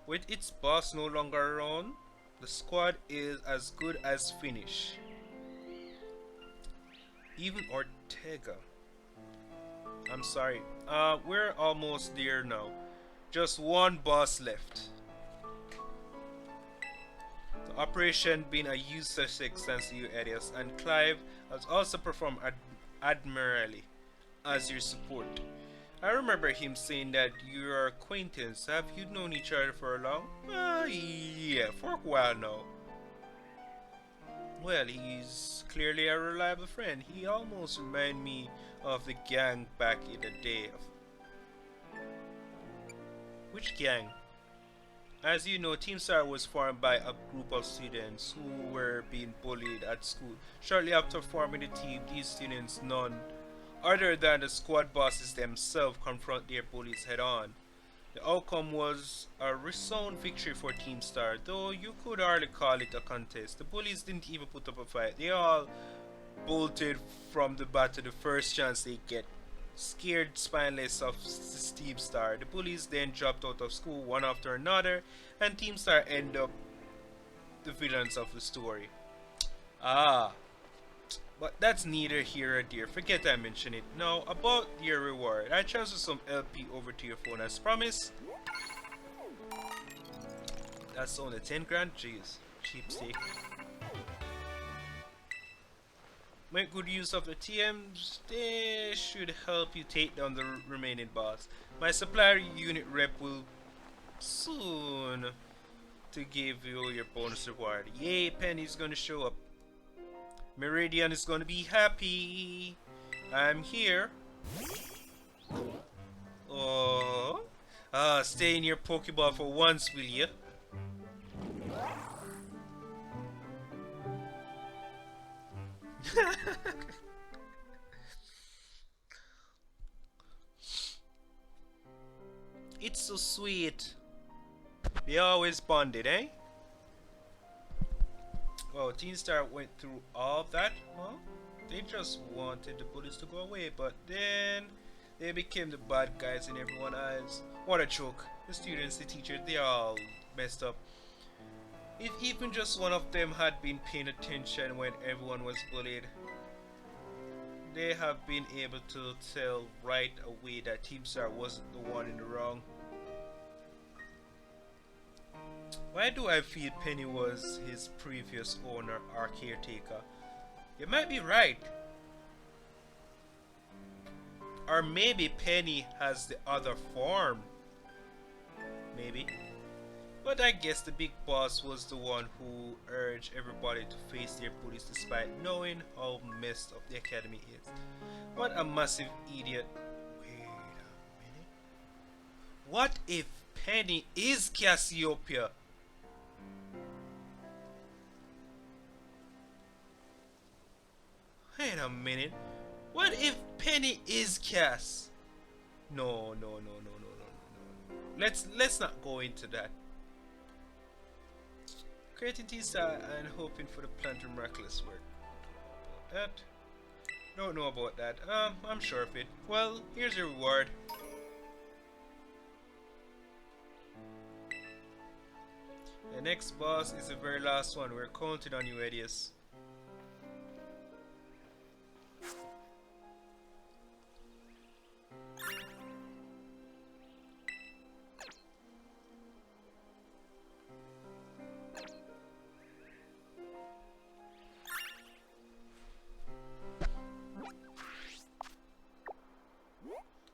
With its boss no longer around, the squad is as good as finished. Even Ortega. I'm sorry. We're almost there now. Just one boss left. The operation being a huge success thanks to you, Edius, and Clive has also performed admirably as your support. I remember him saying that you're acquaintance. Have you known each other for long? Yeah, for a while now. Well, he's clearly a reliable friend. He almost reminds me of the gang back in the day. Which gang? As you know, Team Star was formed by a group of students who were being bullied at school. Shortly after forming the team, these students, none other than the squad bosses themselves, confront their bullies head on. The outcome was a resound victory for Team Star, though you could hardly call it a contest. The bullies didn't even put up a fight. They all bolted from the battle the first chance they get, scared spineless of Team Star. The bullies then dropped out of school one after another, and Team Star ended up the villains of the story. Ah, but that's neither here or there. Forget I mentioned it. Now, about your reward. I transferred some LP over to your phone as promised. That's only 10 grand? Jeez. Cheapsake. Make good use of the TMs. They should help you take down the remaining boss. My supplier unit rep will soon to give you your bonus reward. Yay, Penny's gonna show up. Meridian is gonna be happy. I'm here. Oh. Stay in your Pokeball for once, will you? It's so sweet. They always bonded, eh? Well, Teen Star went through all of that. Well, they just wanted the bullies to go away, but then they became the bad guys in everyone's eyes. What a joke. The students, the teachers, they all messed up. If even just one of them had been paying attention when everyone was bullied, they have been able to tell right away that Team Star wasn't the one in the wrong. Why do I feel Penny was his previous owner or caretaker? You might be right. Or maybe Penny has the other form. Maybe. But I guess the big boss was the one who urged everybody to face their bullies despite knowing how messed up the academy is. What a massive idiot. Wait a minute. What if Penny is Cassiopeia? Wait a minute. What if Penny is Cass? No. Let's not go into that. Creating T-Star and hoping for the plan to miraculous work. About that. Don't know about that. I'm sure of it. Well, here's your reward. The next boss is the very last one. We're counting on you, Edius.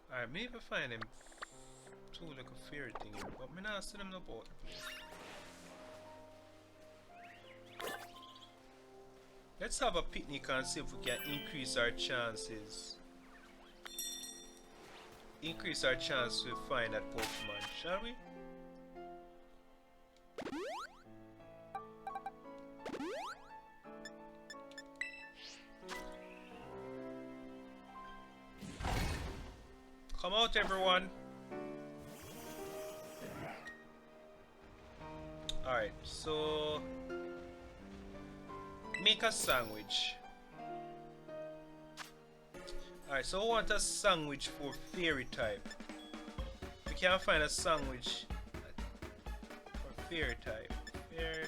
Alright, maybe I find him too like a fairy thing, but me not see them no about the place. Let's have a picnic and see if we can increase our chances. Increase our chance to find that Pokemon, shall we? Come out, everyone. Alright, so make a sandwich. Alright, so I want a sandwich for fairy type. We can't find a sandwich for fairy type. Fairy.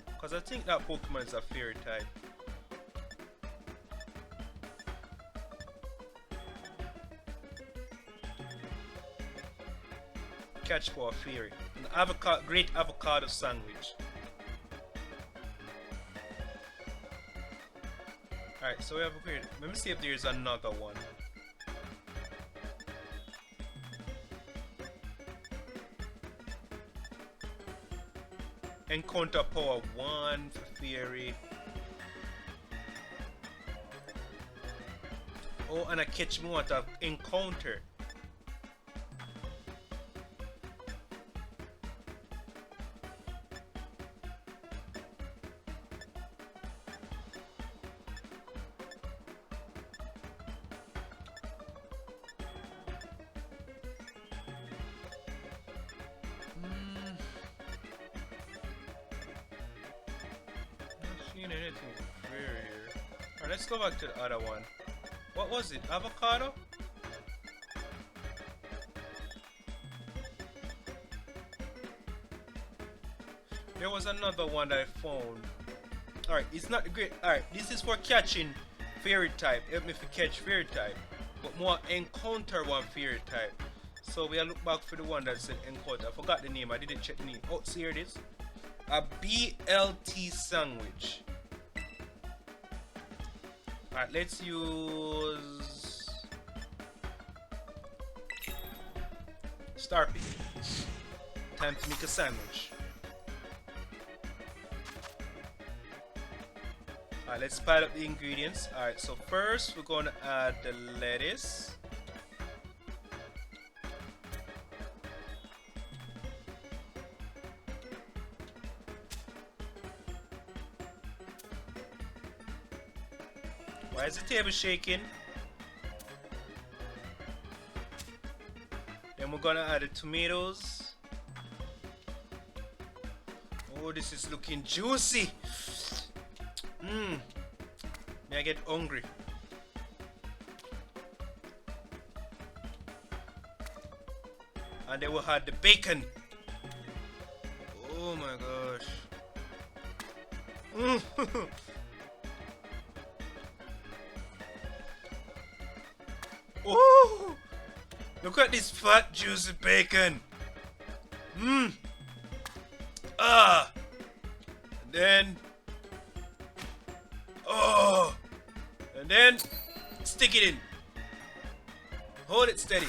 Because I think that Pokemon is a fairy type. Catch for a fairy. An avocado, great avocado sandwich. Alright, so we have a fairy. Let me see if there's another one. Encounter power 1 for fairy. Oh, and I catch me want to encounter. Anything very. Alright, let's go back to the other one. What was it? Avocado? There was another one that I found. Alright, it's not great. Alright, this is for catching fairy type. Help me to catch fairy type. But more encounter one fairy type. So we'll look back for the one that said encounter. I forgot the name. I didn't check the name. Oh, see, here it is. A BLT sandwich. Alright, let's use Starpy. Time to make a sandwich. Alright, let's pile up the ingredients. Alright, so first we're going to add the lettuce. Why is the table shaking? Then we're gonna add the tomatoes. Oh, this is looking juicy. May I get hungry? And then we'll add the bacon. Oh my gosh. Oh, look at this fat juicy bacon. And then and then stick it in. Hold it steady.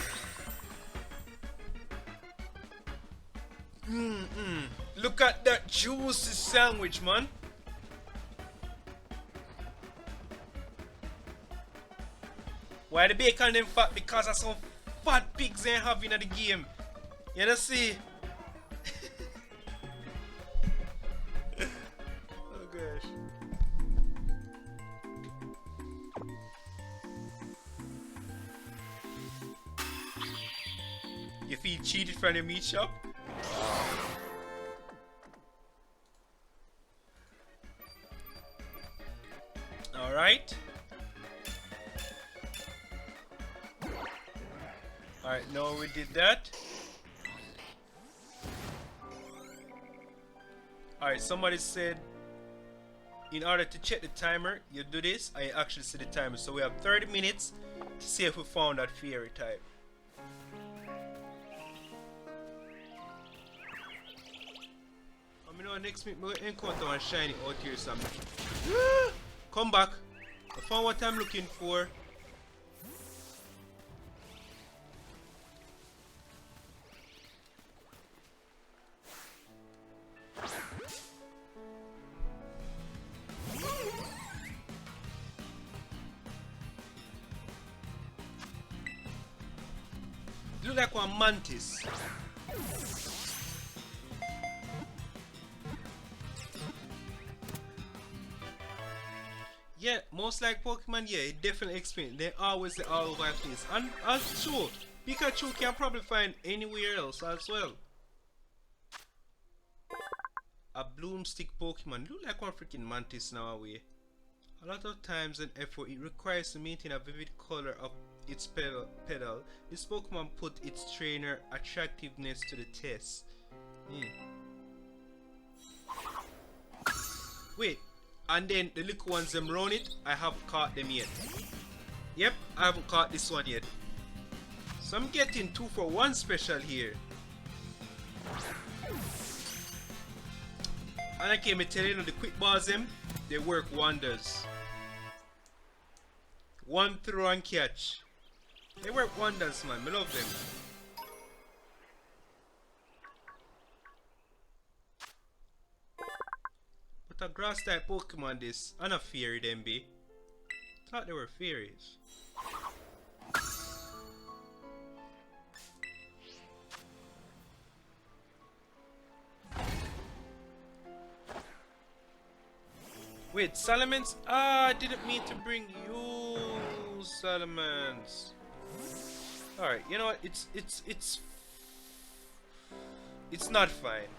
Look at that juicy sandwich, man. Why the bacon them fat? Because of some fat pigs they have in the game. You know see? Oh gosh. You feel cheated from the meat shop? Alright. Alright, now we did that. Alright, somebody said in order to check the timer, you do this and you actually see the timer. So we have 30 minutes to see if we found that fairy type. I mean, next week we'll encounter one shiny out here something. Come back. I found what I'm looking for. Look like one mantis. Yeah, most like Pokemon, yeah, it definitely explains. They always all over the place. And also, Pikachu can probably find anywhere else as well. A Bloomstick Pokemon. Look like one freaking mantis now away. A lot of times and effort it requires to maintain a vivid color of its pedal. This Pokemon put its trainer attractiveness to the test. Wait, and then the little ones them round it, I haven't caught them yet. Yep, I haven't caught this one yet. So I'm getting 2 for 1 special here. And I came to tell you, the quick balls them, they work wonders. One throw and catch. They work wonders, man. I love them. But a grass type Pokemon this, and a fairy them be. Thought they were fairies. Wait, Salamence? Ah, I didn't mean to bring you, Salamence. Alright, you know what? It's not fine.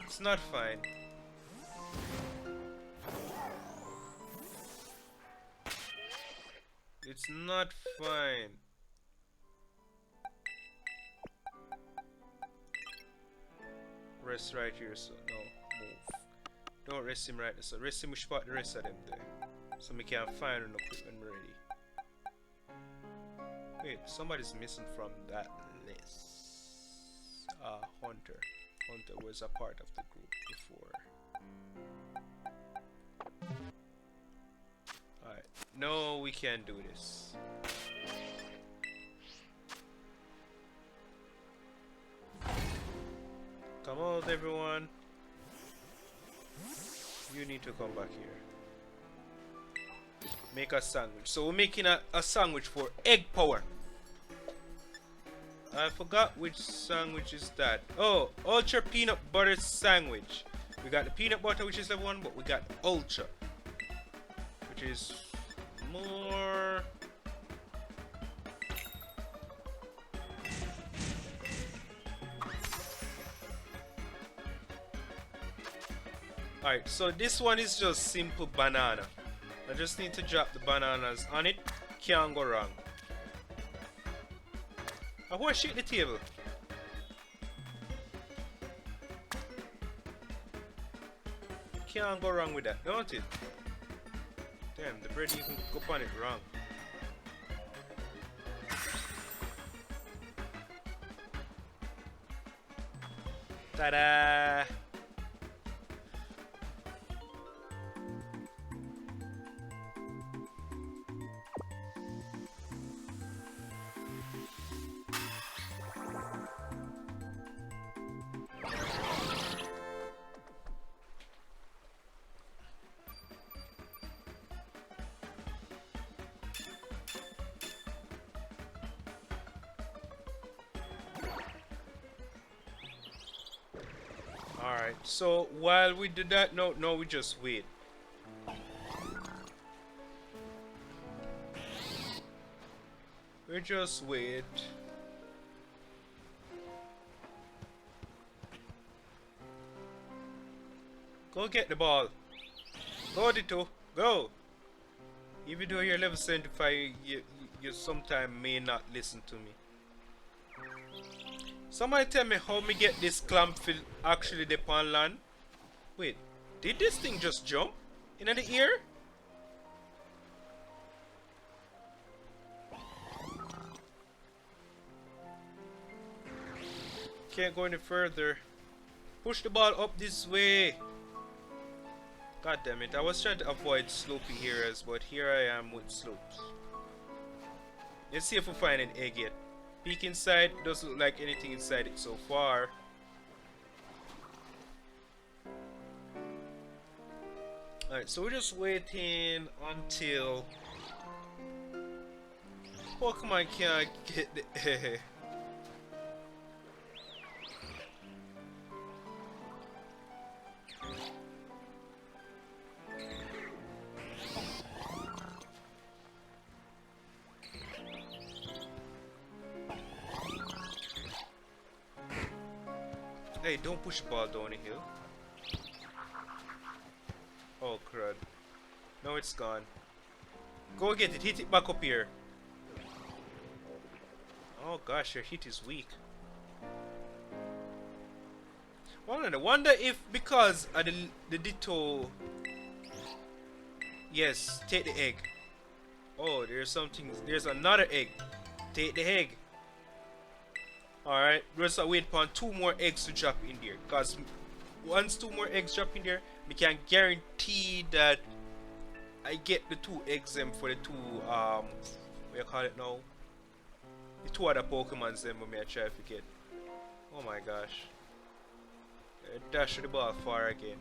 It's not fine. It's not fine. Rest right here, so no, move. Don't rest him right there, so rest him we spot the rest of them there. So we can find an equipment ready. Wait, somebody's missing from that list. Hunter. Hunter was a part of the group before. No, we can't do this. Come on, everyone. You need to come back here. Make a sandwich. So we're making a sandwich for egg power. I forgot which sandwich is that. Oh, ultra peanut butter sandwich. We got the peanut butter, which is level 1, but we got ultra, which is more. Alright, so this one is just simple banana. I just need to drop the bananas on it. Can't go wrong. I want to shake the table. Can't go wrong with that, don't it? Damn, the bread even go on it wrong. Ta-da! Alright, so while we do that, no, we just wait. We just wait. Go get the ball. Go, Dito. Go. Even though you're level 75, you sometimes may not listen to me. Somebody tell me how me get this clampfish actually dip on land. Wait, did this thing just jump into the air? Can't go any further. Push the ball up this way. God damn it, I was trying to avoid slopey areas, but here I am with slopes. Let's see if we find an egg yet. Peek inside, doesn't look like anything inside it so far. Alright, so we're just waiting until Pokemon can't get the egg. Hey, don't push the ball down the hill. Oh crud. No, it's gone. Go get it, hit it back up here. Oh gosh, your hit is weak. Well, I wonder if because of the Ditto. Yes, take the egg. Oh, there's another egg. Take the egg. Alright, we're just wait for 2 more eggs to drop in there. Because once 2 more eggs drop in there, we can guarantee that I get the 2 eggs them for the 2 what you call it now? The 2 other Pokemons them when I try to get. Oh my gosh. Dash the ball far again.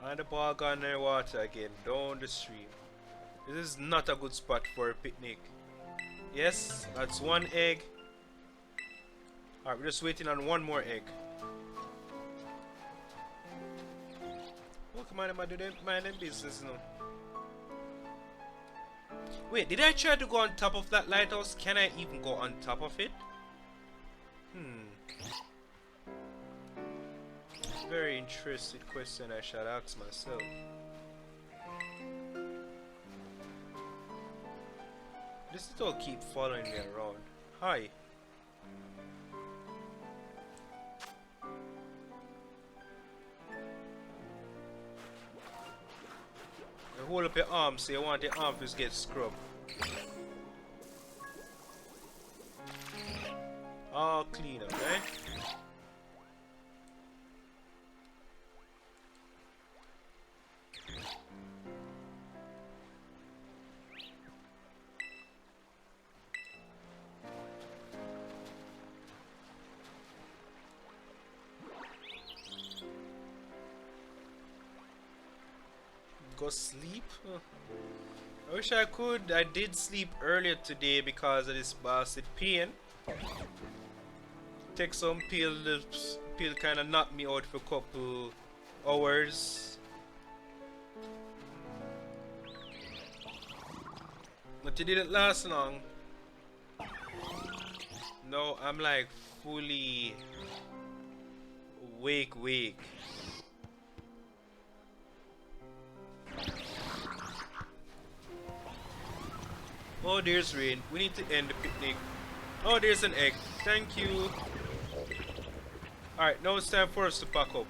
And the ball gone in the water again, down the stream. This is not a good spot for a picnic. Yes, that's 1 egg. Alright, we're just waiting on 1 more egg. Oh, come on, am I doing mind them business now? Wait, did I try to go on top of that lighthouse? Can I even go on top of it? Very interesting question I should ask myself. This dog keep following me around. Hi. arms, so you want the arms to get scrubbed. All clean, okay? Go sleep? Huh. I wish I could. I did sleep earlier today because of this bastard pain. Take some pill. The pill kind of knocked me out for a couple hours. But it didn't last long. No, I'm like fully wake. Oh, there's rain. We need to end the picnic. Oh, there's an egg. Thank you. Alright, now it's time for us to pack up.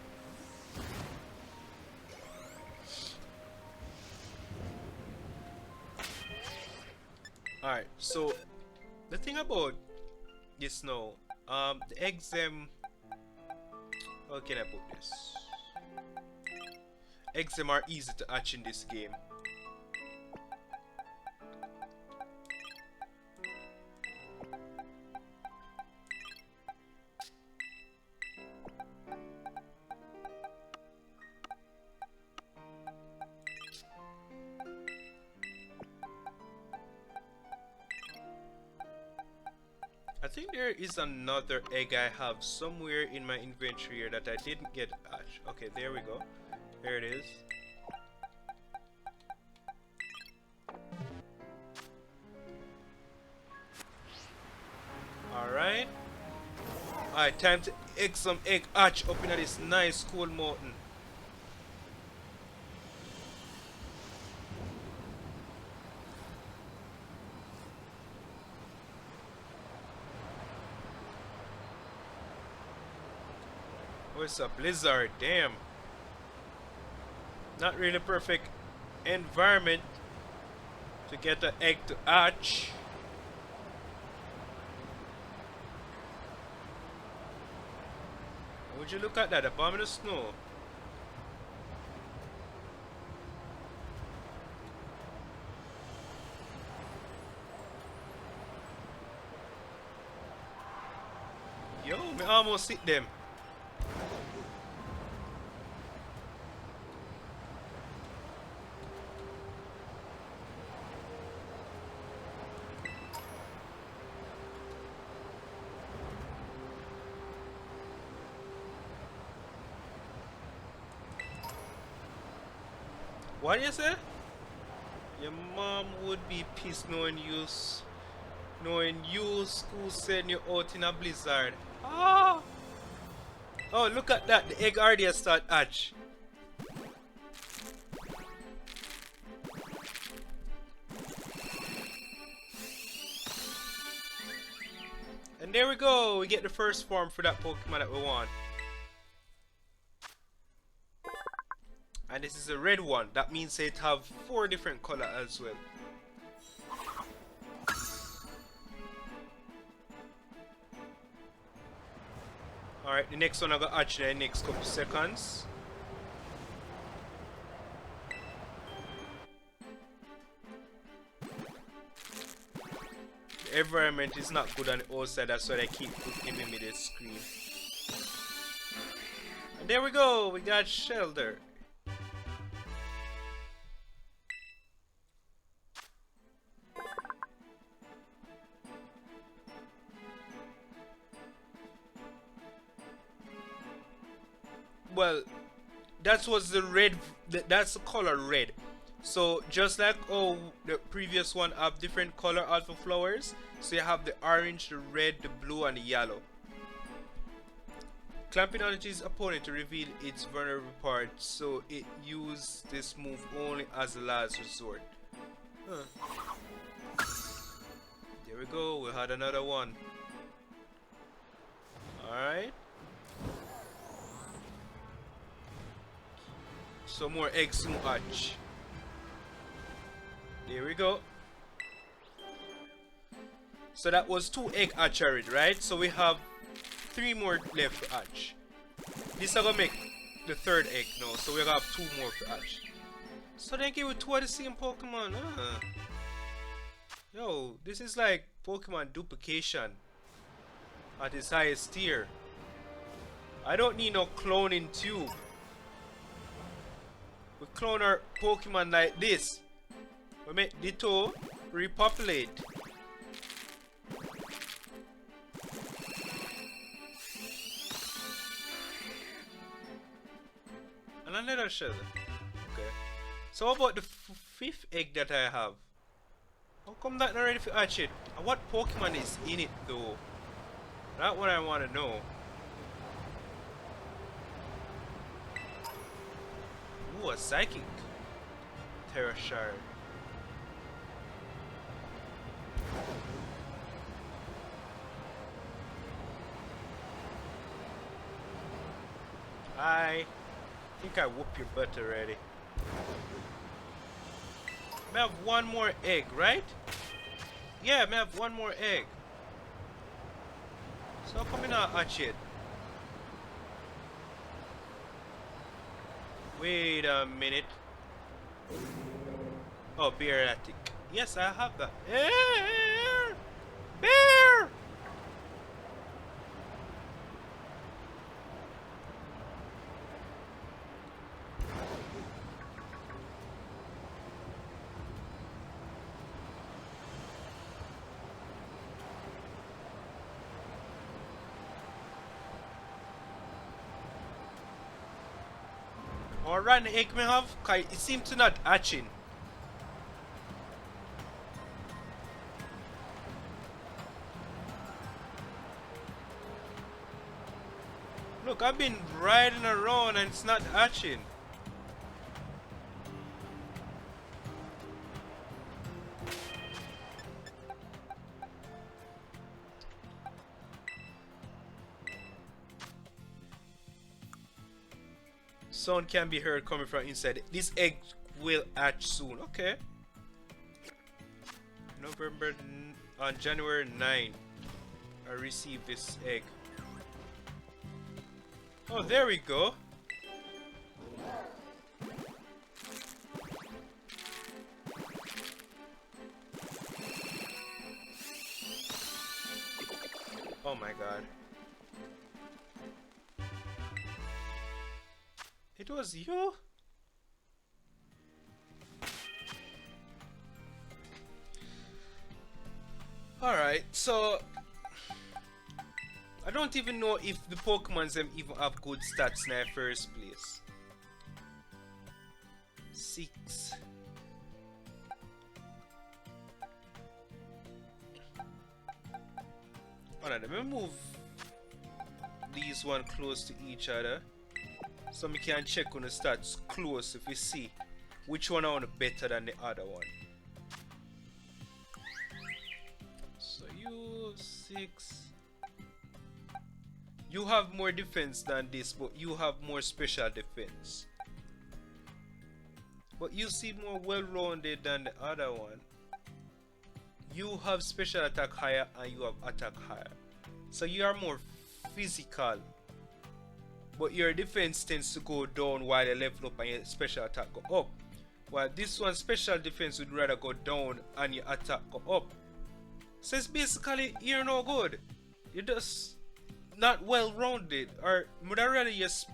Alright, so the thing about this now, the eggs how can I put this? Eggs are easy to hatch in this game. I think there is another egg I have somewhere in my inventory here that I didn't get hatched. Okay, there we go. There it is. Alright. Alright, time to egg some egg hatch up in this nice cool mountain. Oh, it's a blizzard, damn. Not really perfect environment to get an egg to hatch. Would you look at that, a bomb in the snow? Yo, me almost hit them. What you say? Your mom would be pissed knowing you school send you out in a blizzard. Ah! Oh, look at that. The egg already has start hatch. And there we go. We get the first form for that Pokemon that we want. And this is a red one. That means it have 4 different colors as well. Alright, the next one I got hatch in the next couple seconds. The environment is not good on the outside, that's why they keep giving me this screen. And there we go, we got Shelter. Well, that was the red, that's the color red. So just like oh the previous one have different color alpha flowers, so you have the orange, the red, the blue and the yellow. Clamping on its opponent to reveal its vulnerable part, so it use this move only as a last resort. Huh. There we go, we had another one. Alright. Some more eggs to hatch. There we go. So that was 2 egg hatch already, right? So we have 3 more left to hatch. This is gonna make the 3rd egg now, so we have 2 more to hatch. So they give you 2 of the same Pokemon. Yo, this is like Pokemon duplication at its highest tier. I don't need no cloning tube. We clone our Pokemon like this. We make Ditto repopulate. And another shell. Okay. So how about the 5th egg that I have? How come that not ready for hatch it? And what Pokemon is in it though? That's what I want to know. Ooh, a Psychic Terra Shard. I think I whoop your butt already. May have 1 more egg, right? Yeah, may have 1 more egg. So how come you not hatch it? Wait a minute. Oh, bear attic. Yes, I have that. Bear! Bear! Or run the egg me have, cause it seems to not hatching. Look, I've been riding around and it's not hatching. Sound can be heard coming from inside. This egg will hatch soon. Okay. On January 9, I received this egg. Oh, there we go. Oh my god. It was you? Alright, so I don't even know if the Pokemons them even have good stats in the first place. 6. Alright, let me move these one close to each other so we can check on the stats close if we see which one I want better than the other one. So you 6. You have more defense than this, but you have more special defense. But you seem more well-rounded than the other one. You have special attack higher and you have attack higher. So you are more physical. But your defense tends to go down while you level up and your special attack go up. While this one special defense would rather go down and your attack go up. So it's basically you're no good. You're just not well rounded. Or would I rather just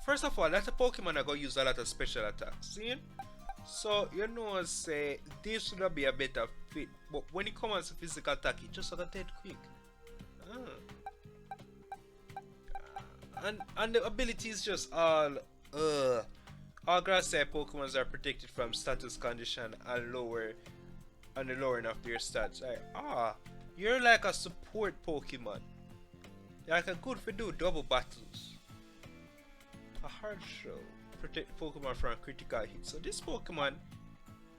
first of all, that's a Pokemon that go use a lot of special attacks. See? So you know say this would be a better fit. But when it comes to physical attack, it just got dead quick. And the ability is just all grass type Pokemons are protected from status condition and lower and the lowering of their stats. Like, you're like a support Pokemon. You're like a good for do double battles. A hard shell protect Pokemon from critical hits. So this Pokemon,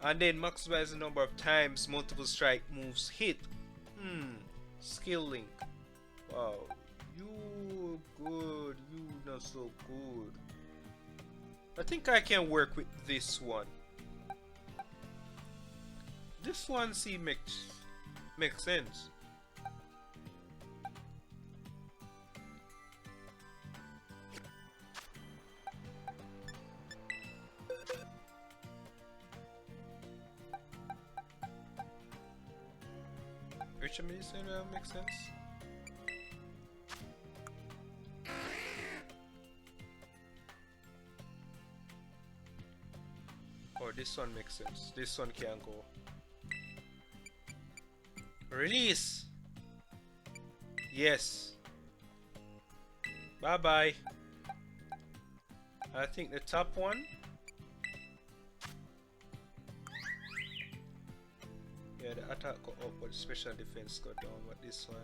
and then maximize the number of times multiple strike moves hit. Skill link. Wow, you good. You not so good. I think I can work with this one. This one makes sense. Which one is makes sense? Oh, this one makes sense. This one can go. Release. Yes. Bye bye. I think the top one. Yeah, the attack go up, but special defense go down. But this one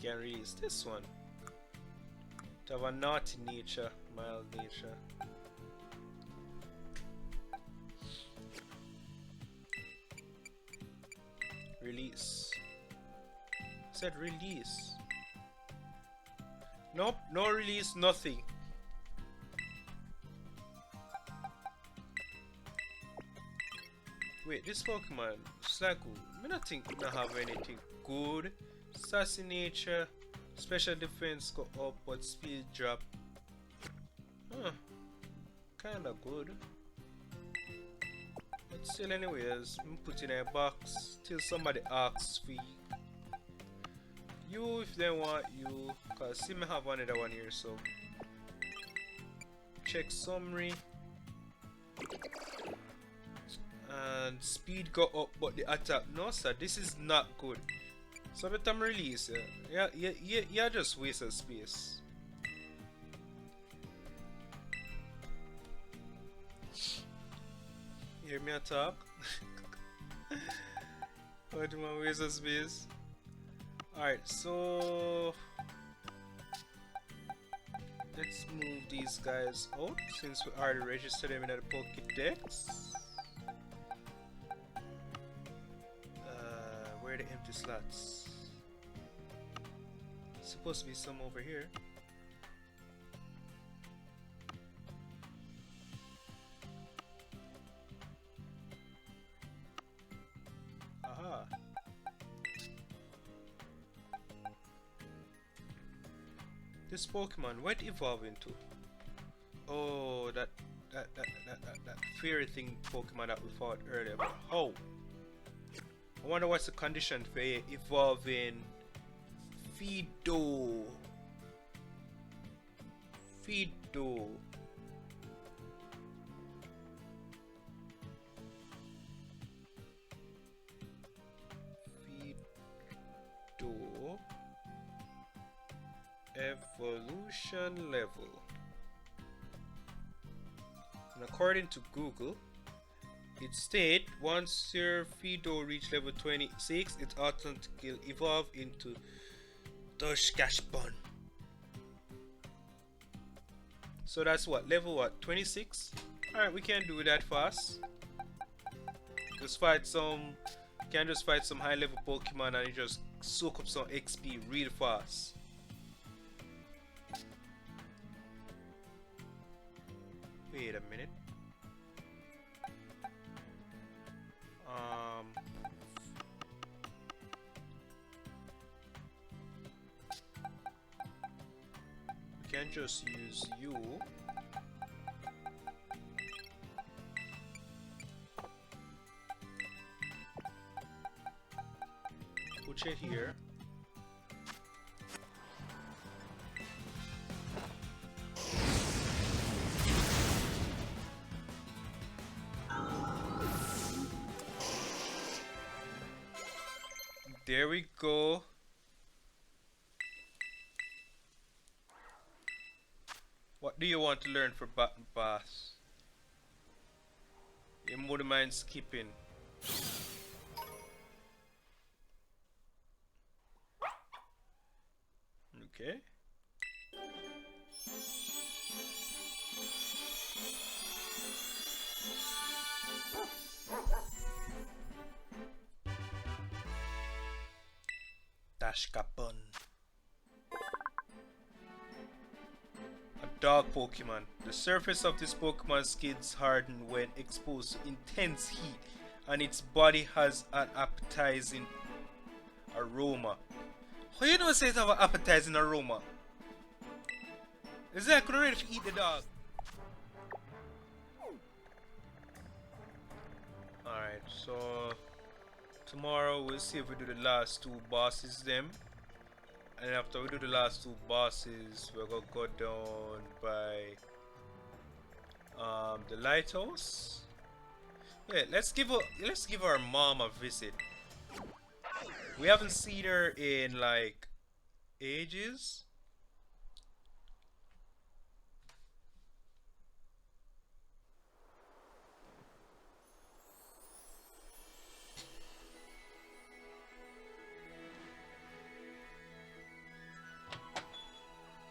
can release this one. To have a naughty nature, mild nature. Release. Said release. Nope, no release, nothing. Wait, this Pokemon, Slaku, I don't think I have anything good. Sassy nature, special defense go up, but speed drop. Huh, kinda good. But still, anyways, I'm putting in a box till somebody asks for you if they want you. Cause see me have another one here, so check summary. And speed go up, but the attack no sir, this is not good. So by the time release, yeah, just waste of space. Hear me talk? What do I waste of space? Alright, so let's move these guys out since we already registered them in the Pokédex. Where are the empty slots? Supposed to be some over here. Aha. This Pokemon, what it evolve into? Oh, that fairy thing Pokemon that we fought earlier. But how? I wonder what's the condition for evolving Fido. Fido. Fido. Evolution level. And according to Google, it states once your Fido reach level 26, it automatically evolve into Toshkashbon. So that's what, level what, 26? Alright, we can do that fast. Just fight some, can just fight some high level Pokemon and you just soak up some XP real fast. Wait a minute. We can just use you. Put it here. There we go. What do you want to learn for Button Pass? You wouldn't mind skipping. Okay. Dashkapon. A dog Pokemon. The surface of this Pokemon skids harden when exposed to intense heat, and its body has an appetizing aroma. How you know say it have an appetizing aroma? Is that ready to eat the dog? Alright, so tomorrow we'll see if we do the last two bosses them. And after we do the last two bosses, we're gonna go down by the lighthouse. Yeah, let's give our mom a visit. We haven't seen her in like ages.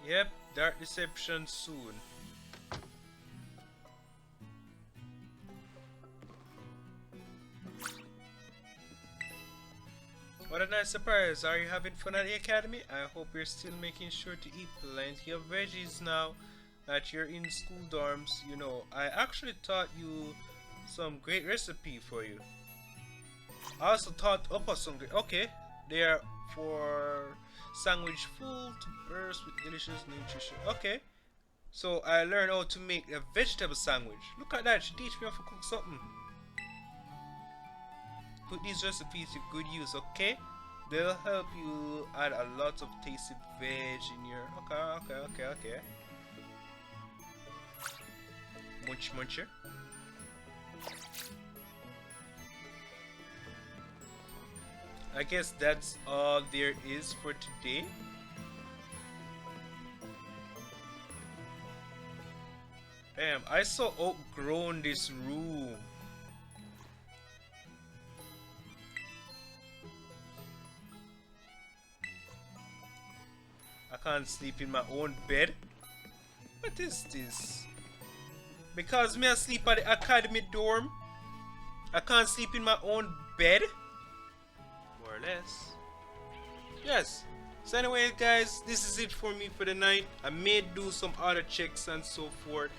Yep, Dark Deception soon. What a nice surprise. Are you having fun at the academy? I hope you're still making sure to eat plenty of veggies now that you're in school dorms. You know, I actually taught you some great recipe for you. I also taught Upper some great. Okay, they are for sandwich full to burst with delicious nutrition. Okay, so I learned how to make a vegetable sandwich. Look at that, she teach me how to cook something. Put these recipes to good use, okay? They'll help you add a lot of tasty veg in your... Okay. Muncher. I guess that's all there is for today. Damn, I so outgrown this room. I can't sleep in my own bed. What is this? Because me I sleep at the academy dorm, I can't sleep in my own bed? More or less. Yes. So anyway guys, this is it for me for the night. I may do some other checks and so forth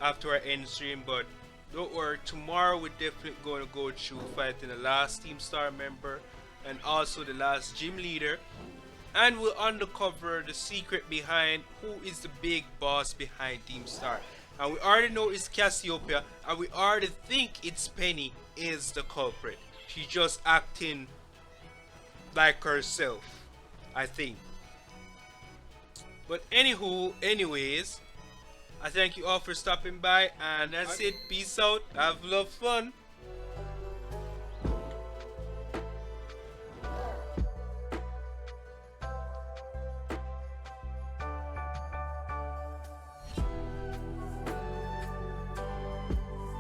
after I end stream, but don't worry, tomorrow we're definitely going to go through fighting the last Team Star member and also the last gym leader. And we'll uncover the secret behind who is the big boss behind Team Star. And we already know it's Cassiopeia, and we already think it's Penny is the culprit. She's just acting like herself, I think. But anyways, I thank you all for stopping by, and that's it. Peace out. Have a lot of fun.